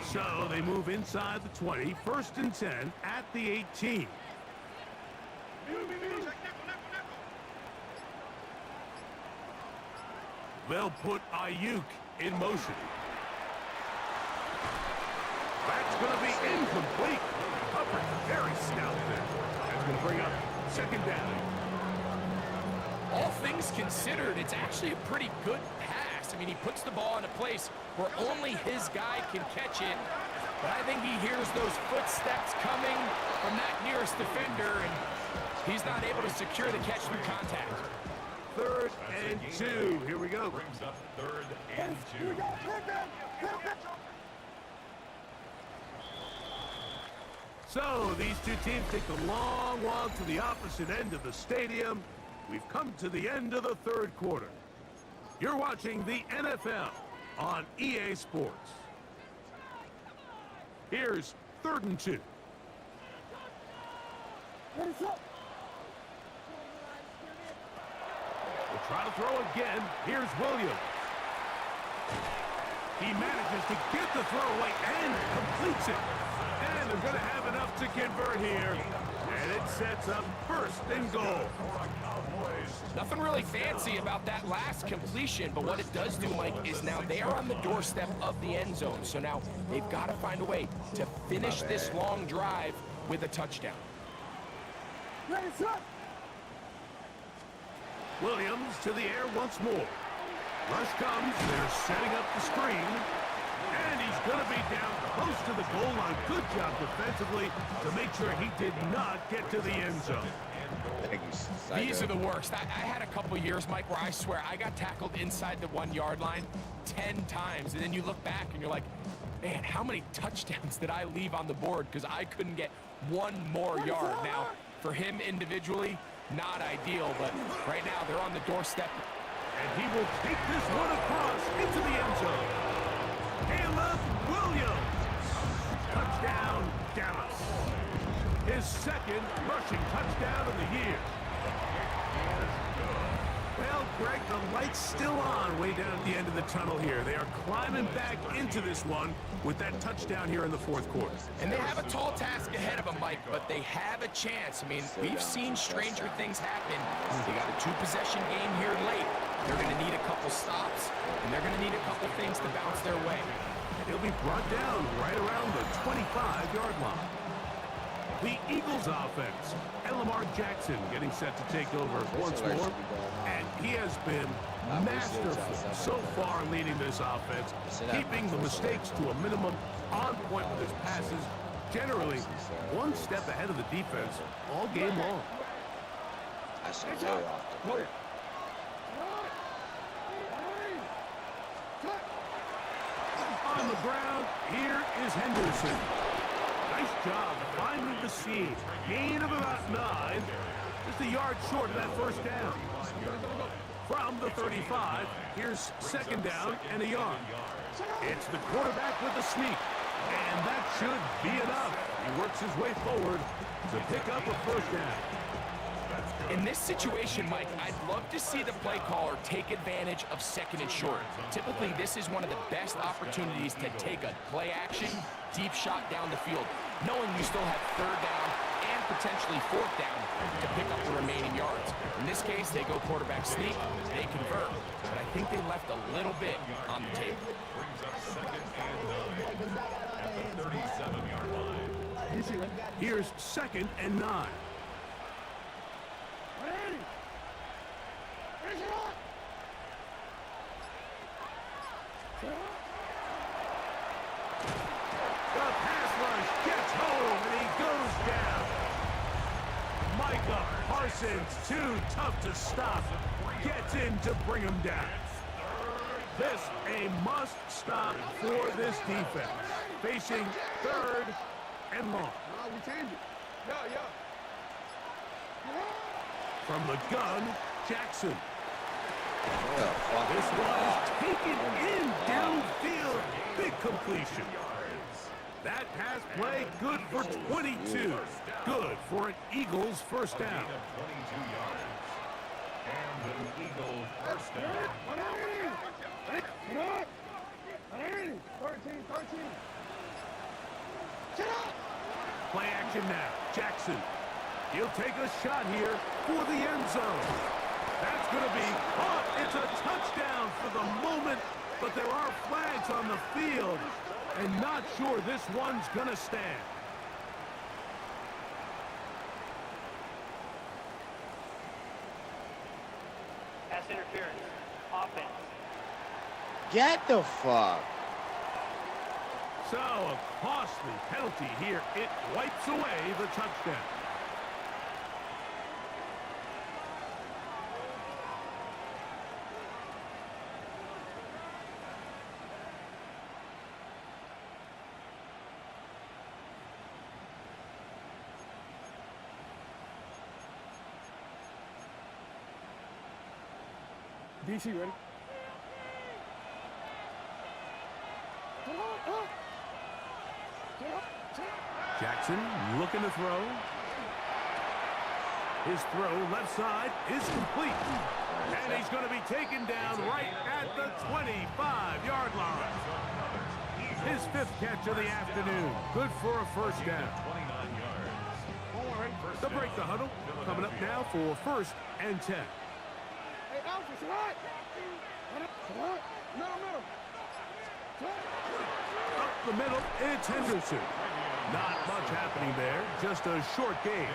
So they move inside the 20, 1st and 10 at the 18. They'll put Ayuk in motion. That's going to be incomplete. Hubbard very stout there. That's going to bring up 2nd down. All things considered, it's actually a pretty good pass. I mean, he puts the ball in a place where only his guy can catch it. But I think he hears those footsteps coming from that nearest defender, and he's not able to secure the catch through contact. 3rd and 2. Here we go. Brings up 3rd and 2. So these two teams take the long walk to the opposite end of the stadium. We've come to the end of the 3rd quarter. You're watching the NFL on EA Sports. Here's 3rd and 2. We'll try to throw again. Here's Williams. He manages to get the throw away and completes it. And they're going to have enough to convert here. And it sets up 1st and goal. Nothing really fancy about that last completion, but what it does do, Mike, is now they are on the doorstep of the end zone. So now they've got to find a way to finish this long drive with a touchdown. Williams to the air once more. Rush comes. They're setting up the screen. And he's going to be down close to the goal line. Good job defensively to make sure he did not get to the end zone. These are the worst. I had a couple years, Mike, where I swear I got tackled inside the 1 yard line 10 times. And then you look back and you're like, man, how many touchdowns did I leave on the board because I couldn't get one more yard? Now, for him individually, not ideal, but right now they're on the doorstep. And he will take this one across into the end zone. Caleb Williams. Touchdown, Dallas. His second rushing touchdown of the year. Well, Greg, the light's still on way down at the end of the tunnel here. They are climbing back into this one with that touchdown here in the fourth quarter. And they have a tall task ahead of them, Mike, but they have a chance. I mean, we've seen stranger things happen. They got a two-possession game here late. They're going to need a couple stops, and they're going to need a couple things to bounce their way. He'll be brought down right around the 25-yard line. The Eagles offense, and Lamar Jackson getting set to take over once more. And he has been masterful so far leading this offense, keeping the mistakes to a minimum, on point with his passes, generally one step ahead of the defense all game long. On the ground, here is Henderson. Nice job finding the seam. Gain of about 9. Just a yard short of that first down. From the 35, here's second down and a yard. It's the quarterback with the sneak. And that should be enough. He works his way forward to pick up a first down. In this situation, Mike, I'd love to see the play caller take advantage of second and short. Typically, this is one of the best opportunities to take a play action, deep shot down the field, knowing you still have third down and potentially fourth down to pick up the remaining yards. In this case, they go quarterback sneak, they convert. But I think they left a little bit on the table. Brings up second and 9 at the 37-yard line. Here's second and 9. The pass rush gets home and he goes down. Micah Parsons, too tough to stop, gets in to bring him down. This a must stop for this defense. Facing third and long. From the gun, Jackson. This one is taken in downfield. Big completion. That pass play good for 22. Good for an Eagles first down. 22 yards. And an Eagles first down. Play action now. Jackson. He'll take a shot here for the end zone. That's going to be caught. It's a touchdown for the moment, but there are flags on the field, and not sure this one's going to stand. Pass interference. Offense. Get the fuck. So, a costly penalty here. It wipes away the touchdown. DC, ready? Jackson looking to throw. His throw left side is complete. And he's going to be taken down right at the 25-yard line. His fifth catch of the afternoon. Good for a first down. 29 yards. The break the huddle. Coming up now for first and 10. Hey, Alpha, slide! Middle. Up the middle, it's Henderson. Not much happening there. Just a short gain.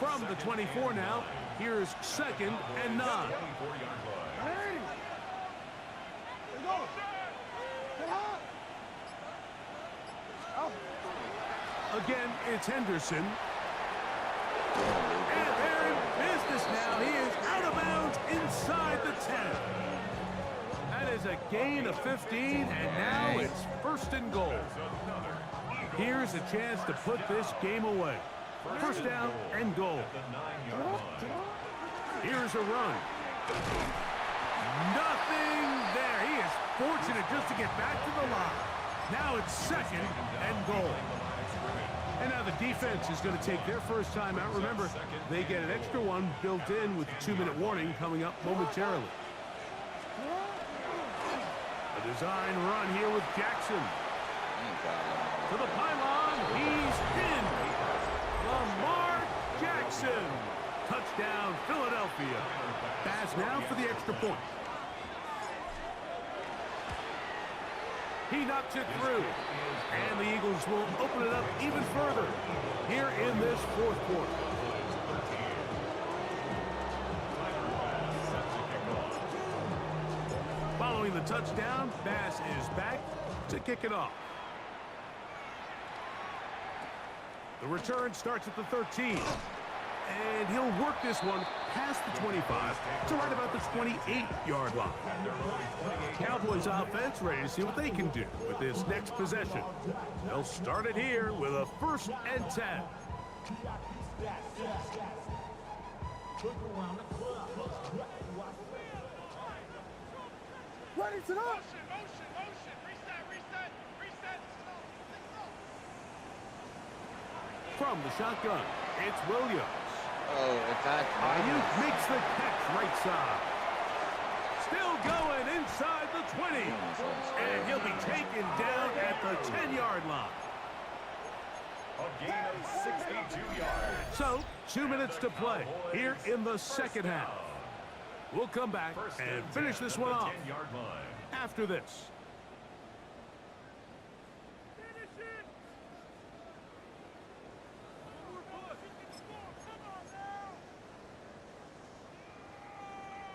From the 24 now, here's second and 9. 24-yard line. Again, it's Henderson. And they're in business now. He is out of bounds inside the 10. That is a gain of 15, and now it's 1st and goal. Here's a chance to put this game away. 1st down and goal. Here's a run. Nothing there. He is fortunate just to get back to the line. Now it's 2nd and goal. And now the defense is going to take their first time out. Remember, they get an extra one built in with the 2-minute warning coming up momentarily. A design run here with Jackson. To the pylon. He's in. Lamar Jackson. Touchdown, Philadelphia. Pass now for the extra point. He knocks it through. And the Eagles will open it up even further here in this 4th quarter. Following the touchdown, Bass is back to kick it off. The return starts at the 13. And he'll work this one past the 25 to right about the 28-yard line. Cowboys offense ready to see what they can do with this next possession. They'll start it here with a 1st and 10. Ready to go. From the shotgun, it's Williams. Oh, in fact, Ayuk makes the catch right side. Still going inside the 20. And he'll be taken down at the 10-yard line. A gain of 62 yards. So, 2 minutes to play here in the 2nd half. We'll come back and finish this one off after this.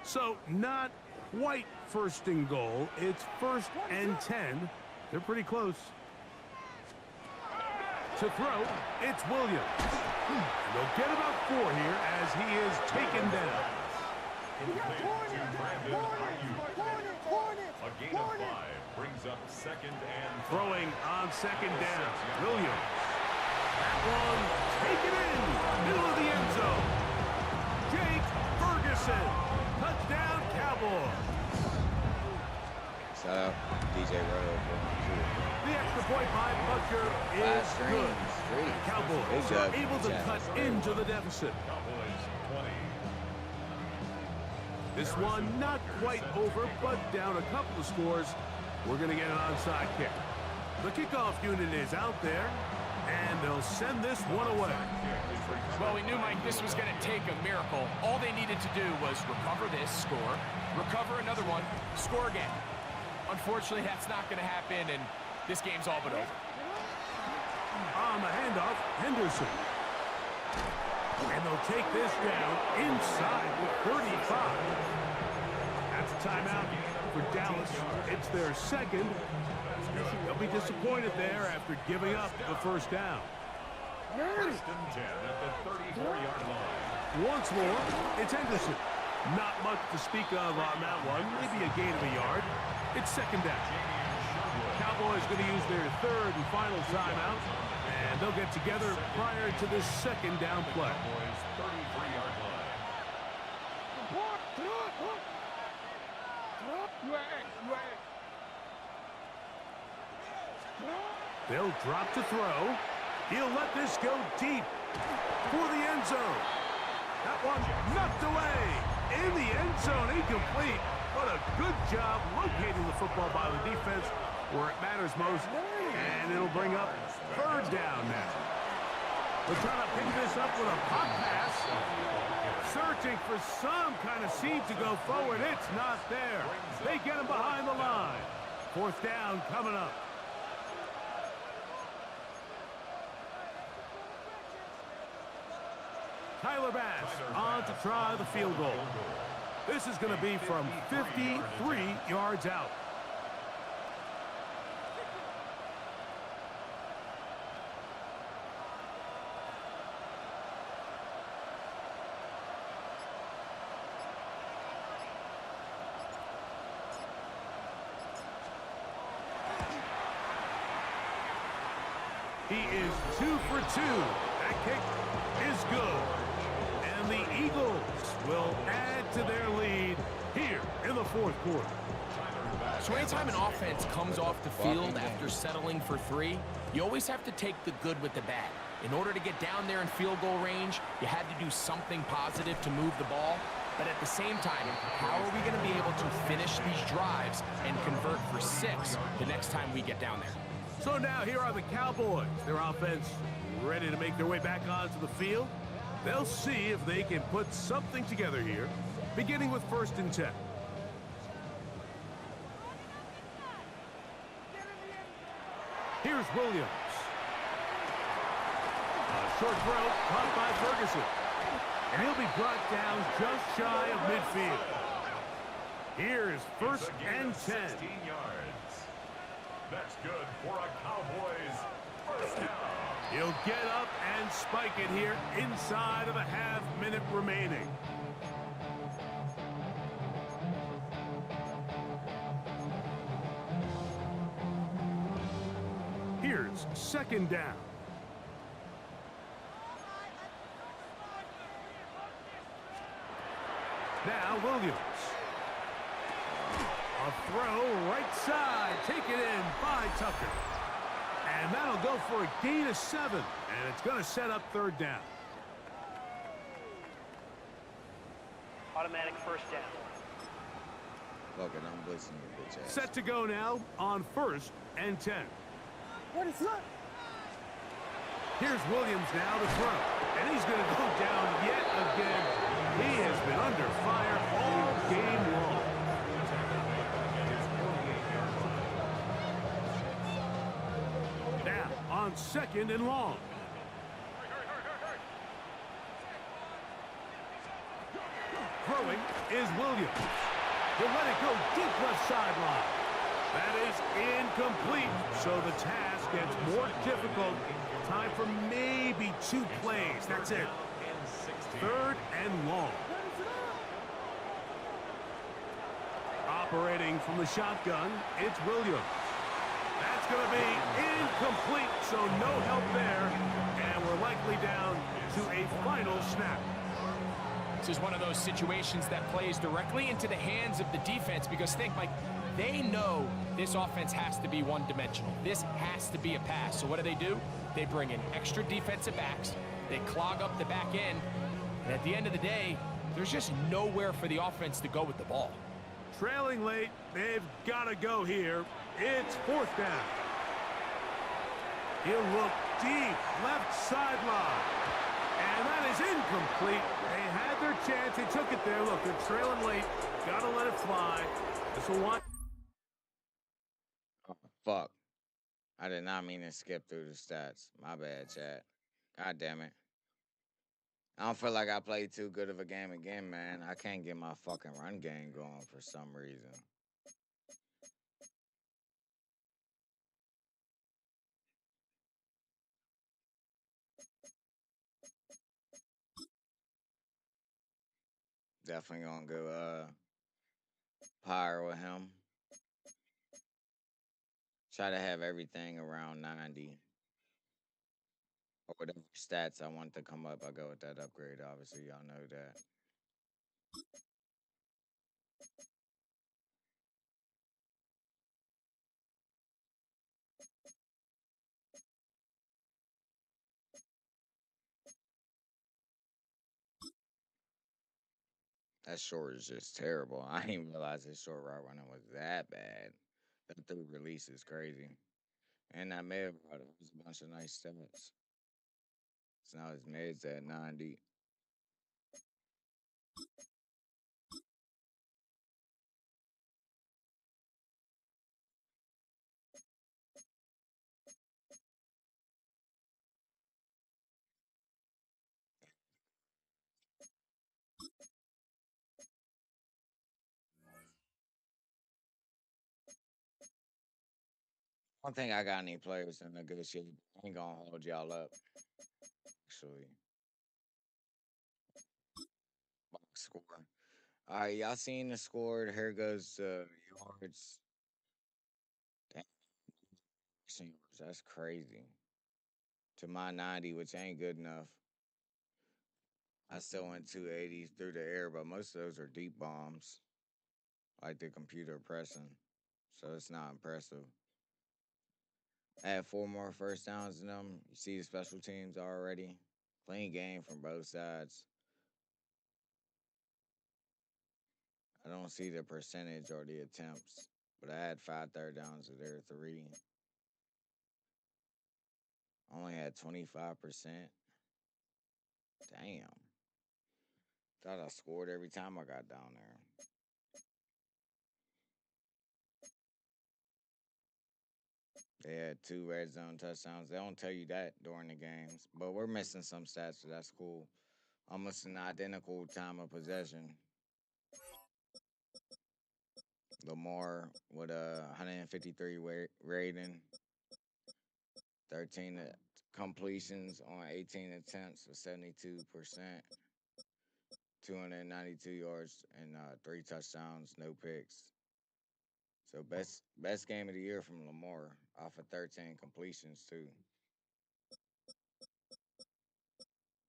So, not quite 1st and goal. It's 1st and 10. They're pretty close. To throw, it's Williams. They'll get about 4 here as he is taken down. A gain of 5 brings up 2nd and 5. Throwing on 2nd down. Williams. That one taken in. Middle of the end zone. Jake Ferguson. Touchdown, Cowboys. Shout out DJ Rowe. The extra point by Butker is good. Cowboys are able to cut into the deficit. Cowboys 20. This one not quite over, but down a couple of scores. We're going to get an onside kick. The kickoff unit is out there, and they'll send this one away. Well, we knew, Mike, this was going to take a miracle. All they needed to do was recover this, score, recover another one, score again. Unfortunately, that's not going to happen, and this game's all but over. On the handoff, Henderson. And they'll take this down inside the 35. That's a timeout for Dallas. It's their 2nd. They'll be disappointed there after giving up the 1st down. 1st and 10 at the 34-yard line. Once more, it's Henderson. Not much to speak of on that one. Maybe a gain of a yard. It's 2nd down. Cowboys going to use their 3rd and final timeout. And they'll get together prior to this 2nd down play. 33-yard line. They'll drop to throw. He'll let this go deep for the end zone. That one knocked away in the end zone, incomplete. What a good job locating the football by the defense where it matters most. And it'll bring up 3rd down now. They're trying to pick this up with a pop pass. Searching for some kind of seam to go forward. It's not there. They get him behind the line. 4th down coming up. Tyler Bass on to try the field goal. This is going to be from 53 yards out. He is 2 for 2. That kick is good. And the Eagles will add to their lead here in the fourth quarter. So anytime an offense comes off the field after settling for 3, you always have to take the good with the bad. In order to get down there in field goal range, you had to do something positive to move the ball. But at the same time, how are we going to be able to finish these drives and convert for 6 the next time we get down there? So now here are the Cowboys. Their offense ready to make their way back onto the field. They'll see if they can put something together here, beginning with 1st and 10. Here's Williams. A short throw caught by Ferguson. And he'll be brought down just shy of midfield. Here's 1st and 10. 16 yards. That's good for a Cowboys first down. He'll get up and spike it here inside of a half-minute remaining. Here's 2nd down. Now Williams. A throw right side. Taken in by Tucker. And that'll go for a gain of 7. And it's going to set up 3rd down. Automatic first down. Look at I'm blitzing your bitch ass. Set to go now on 1st and 10. What is that? Here's Williams now to throw. And he's going to go down yet again. He has been under fire all game long. Now on 2nd and long. Throwing is Williams. He'll let it go deep left sideline. That is incomplete, so the task gets more difficult. Time for maybe 2 plays. That's it. 3rd and long. Operating from the shotgun, it's Williams. That's going to be incomplete, so no help there. And we're likely down to a final snap. This is one of those situations that plays directly into the hands of the defense because think, Mike, they know this offense has to be one-dimensional. This has to be a pass. So what do? They bring in extra defensive backs. They clog up the back end. And at the end of the day, there's just nowhere for the offense to go with the ball. Trailing late, they've got to go here. It's 4th down. He'll look deep, left sideline. And that is incomplete. They had their chance. They took it there. Look, they're trailing late. Got to let it fly. This will want. Oh, fuck. I did not mean to skip through the stats. My bad, chat. God damn it. I don't feel like I played too good of a game again, man. I can't get my fucking run game going for some reason. Definitely gonna go pyre with him. Try to have everything around 90. Or whatever stats I want to come up, I go with that upgrade. Obviously, y'all know that. That short is just terrible. I didn't realize his short route running was that bad. That through release is crazy. And that mid route was a bunch of nice stats. So now his mid's at 90. I don't think I got any players to negotiate. I ain't gonna hold y'all up. Actually, box score. All right, y'all seen the score? Here goes yards. Damn, receivers. That's crazy. to my 90, which ain't good enough. I still went 280 through the air, but most of those are deep bombs, like the computer pressing. So it's not impressive. I had 4 more first downs in them. You see the special teams already. Clean game from both sides. I don't see the percentage or the attempts, but I had 5 third downs of their 3. Only had 25%. Damn. Thought I scored every time I got down there. They had 2 red zone touchdowns. They don't tell you that during the games, but we're missing some stats, so that's cool. Almost an identical time of possession. Lamar with a 153 rating, 13 completions on 18 attempts for 72%, 292 yards and 3 touchdowns, no picks. So best game of the year from Lamar off of 13 completions too.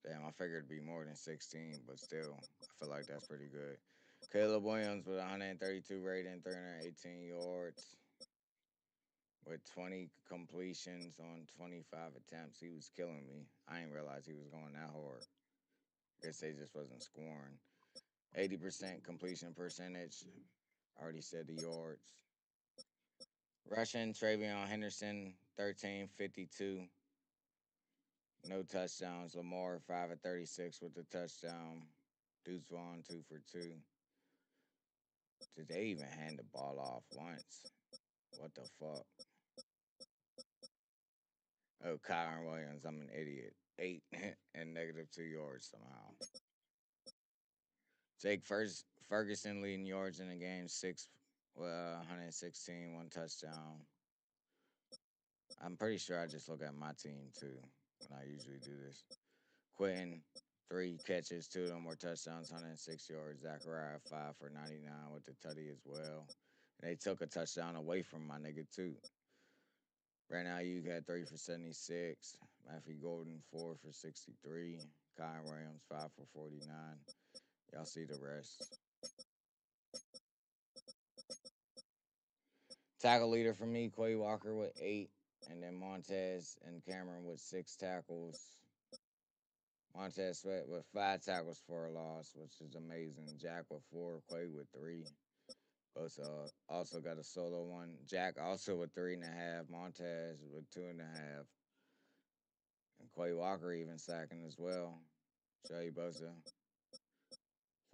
Damn, I figured it'd be more than 16, but still, I feel like that's pretty good. Caleb Williams with 132 rating, 318 yards, with 20 completions on 25 attempts. He was killing me. I didn't realize he was going that hard. Guess they just wasn't scoring. 80% completion percentage. Already said the yards. Rushing, Travion Henderson, 1352. No touchdowns. Lamar, 5 of 36 with the touchdown. Deuce Vaughn, 2 for 2. Did they even hand the ball off once? What the fuck? Oh, Kyron Williams, I'm an idiot. 8 and negative 2 yards somehow. Jake Ferguson leading yards in the game, 116, 1 touchdown. I'm pretty sure I just look at my team too when I usually do this. Quentin, 3 catches, 2 of them were touchdowns, 106 yards. Zachariah, 5 for 99 with the tutty as well. And they took a touchdown away from my nigga too. Right now, you got 3 for 76. Matthew Golden, 4 for 63. Kyle Williams, 5 for 49. Y'all see the rest. Tackle leader for me, Quay Walker with 8. And then Montez and Cameron with 6 tackles. Montez Sweat with 5 tackles for a loss, which is amazing. Jack with 4, Quay with 3. Both also got a solo one. Jack also with 3.5. Montez with 2.5. And Quay Walker even sacking as well. Joey Bosa.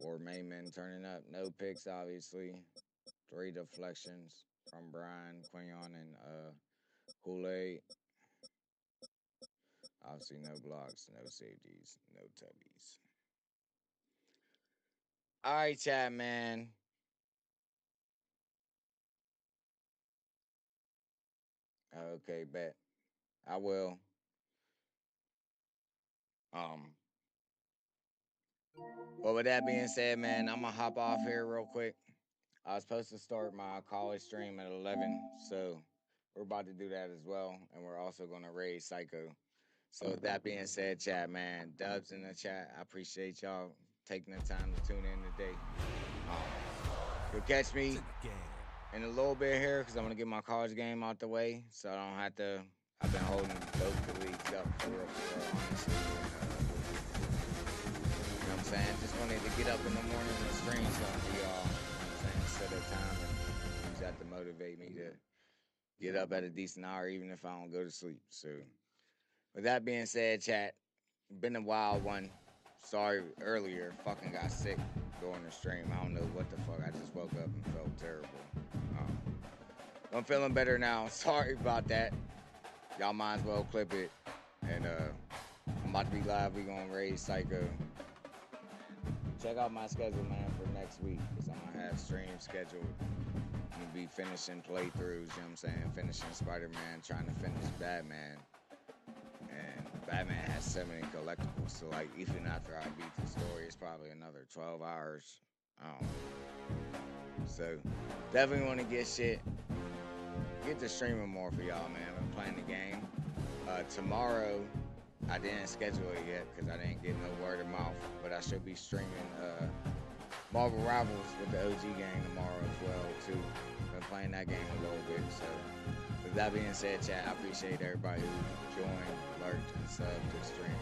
4 main men turning up. No picks, obviously. 3 deflections from Brian, Quinion, and Kool-Aid. Obviously, no blocks, no safeties, no tubbies. All right, chat, man. Okay, bet. I will. Well, with that being said, man, I'm gonna hop off here real quick. I was supposed to start my college stream at 11, so we're about to do that as well, and we're also gonna raid Psycho. So with that being said, chat, man, Dubs in the chat, I appreciate y'all taking the time to tune in today. You'll catch me It's in the game. in a little bit here because I'm gonna get my college game out the way, so I don't have to. I've been holding both the leagues up for real, honestly. You know what I'm saying? Just wanted to get up in the morning and stream something for y'all. You know what I'm saying? Set a time and use that to motivate me to get up at a decent hour, even if I don't go to sleep. So, with that being said, chat, been a wild one. Sorry earlier, fucking got sick during the stream. I don't know what the fuck. I just woke up and felt terrible. I'm feeling better now. Sorry about that. Y'all might as well clip it. And I'm about to be live. We gonna raise Psycho. Check out my schedule, man, for next week. Because I'm gonna have streams scheduled. I'm gonna be finishing playthroughs, you know what I'm saying? Finishing Spider-Man, trying to finish Batman. And Batman has so many collectibles. So, like, even after I beat the story, it's probably another 12 hours. So, definitely want to get to streaming more for y'all, man. I'm playing the game. Tomorrow, I didn't schedule it yet because I didn't get no word of mouth, but I should be streaming Marvel Rivals with the OG game tomorrow as well too. Been playing that game a little bit. So with that being said, chat, I appreciate everybody who joined, lurked, and subbed to the stream.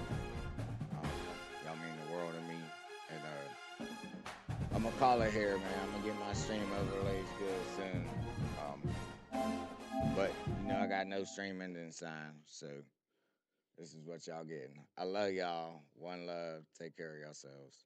Y'all mean the world to me. And I'm gonna call it here, man. I'm gonna get my stream overlays good soon. But you know I got no stream ending sign, so this is what y'all getting. I love y'all. One love. Take care of yourselves.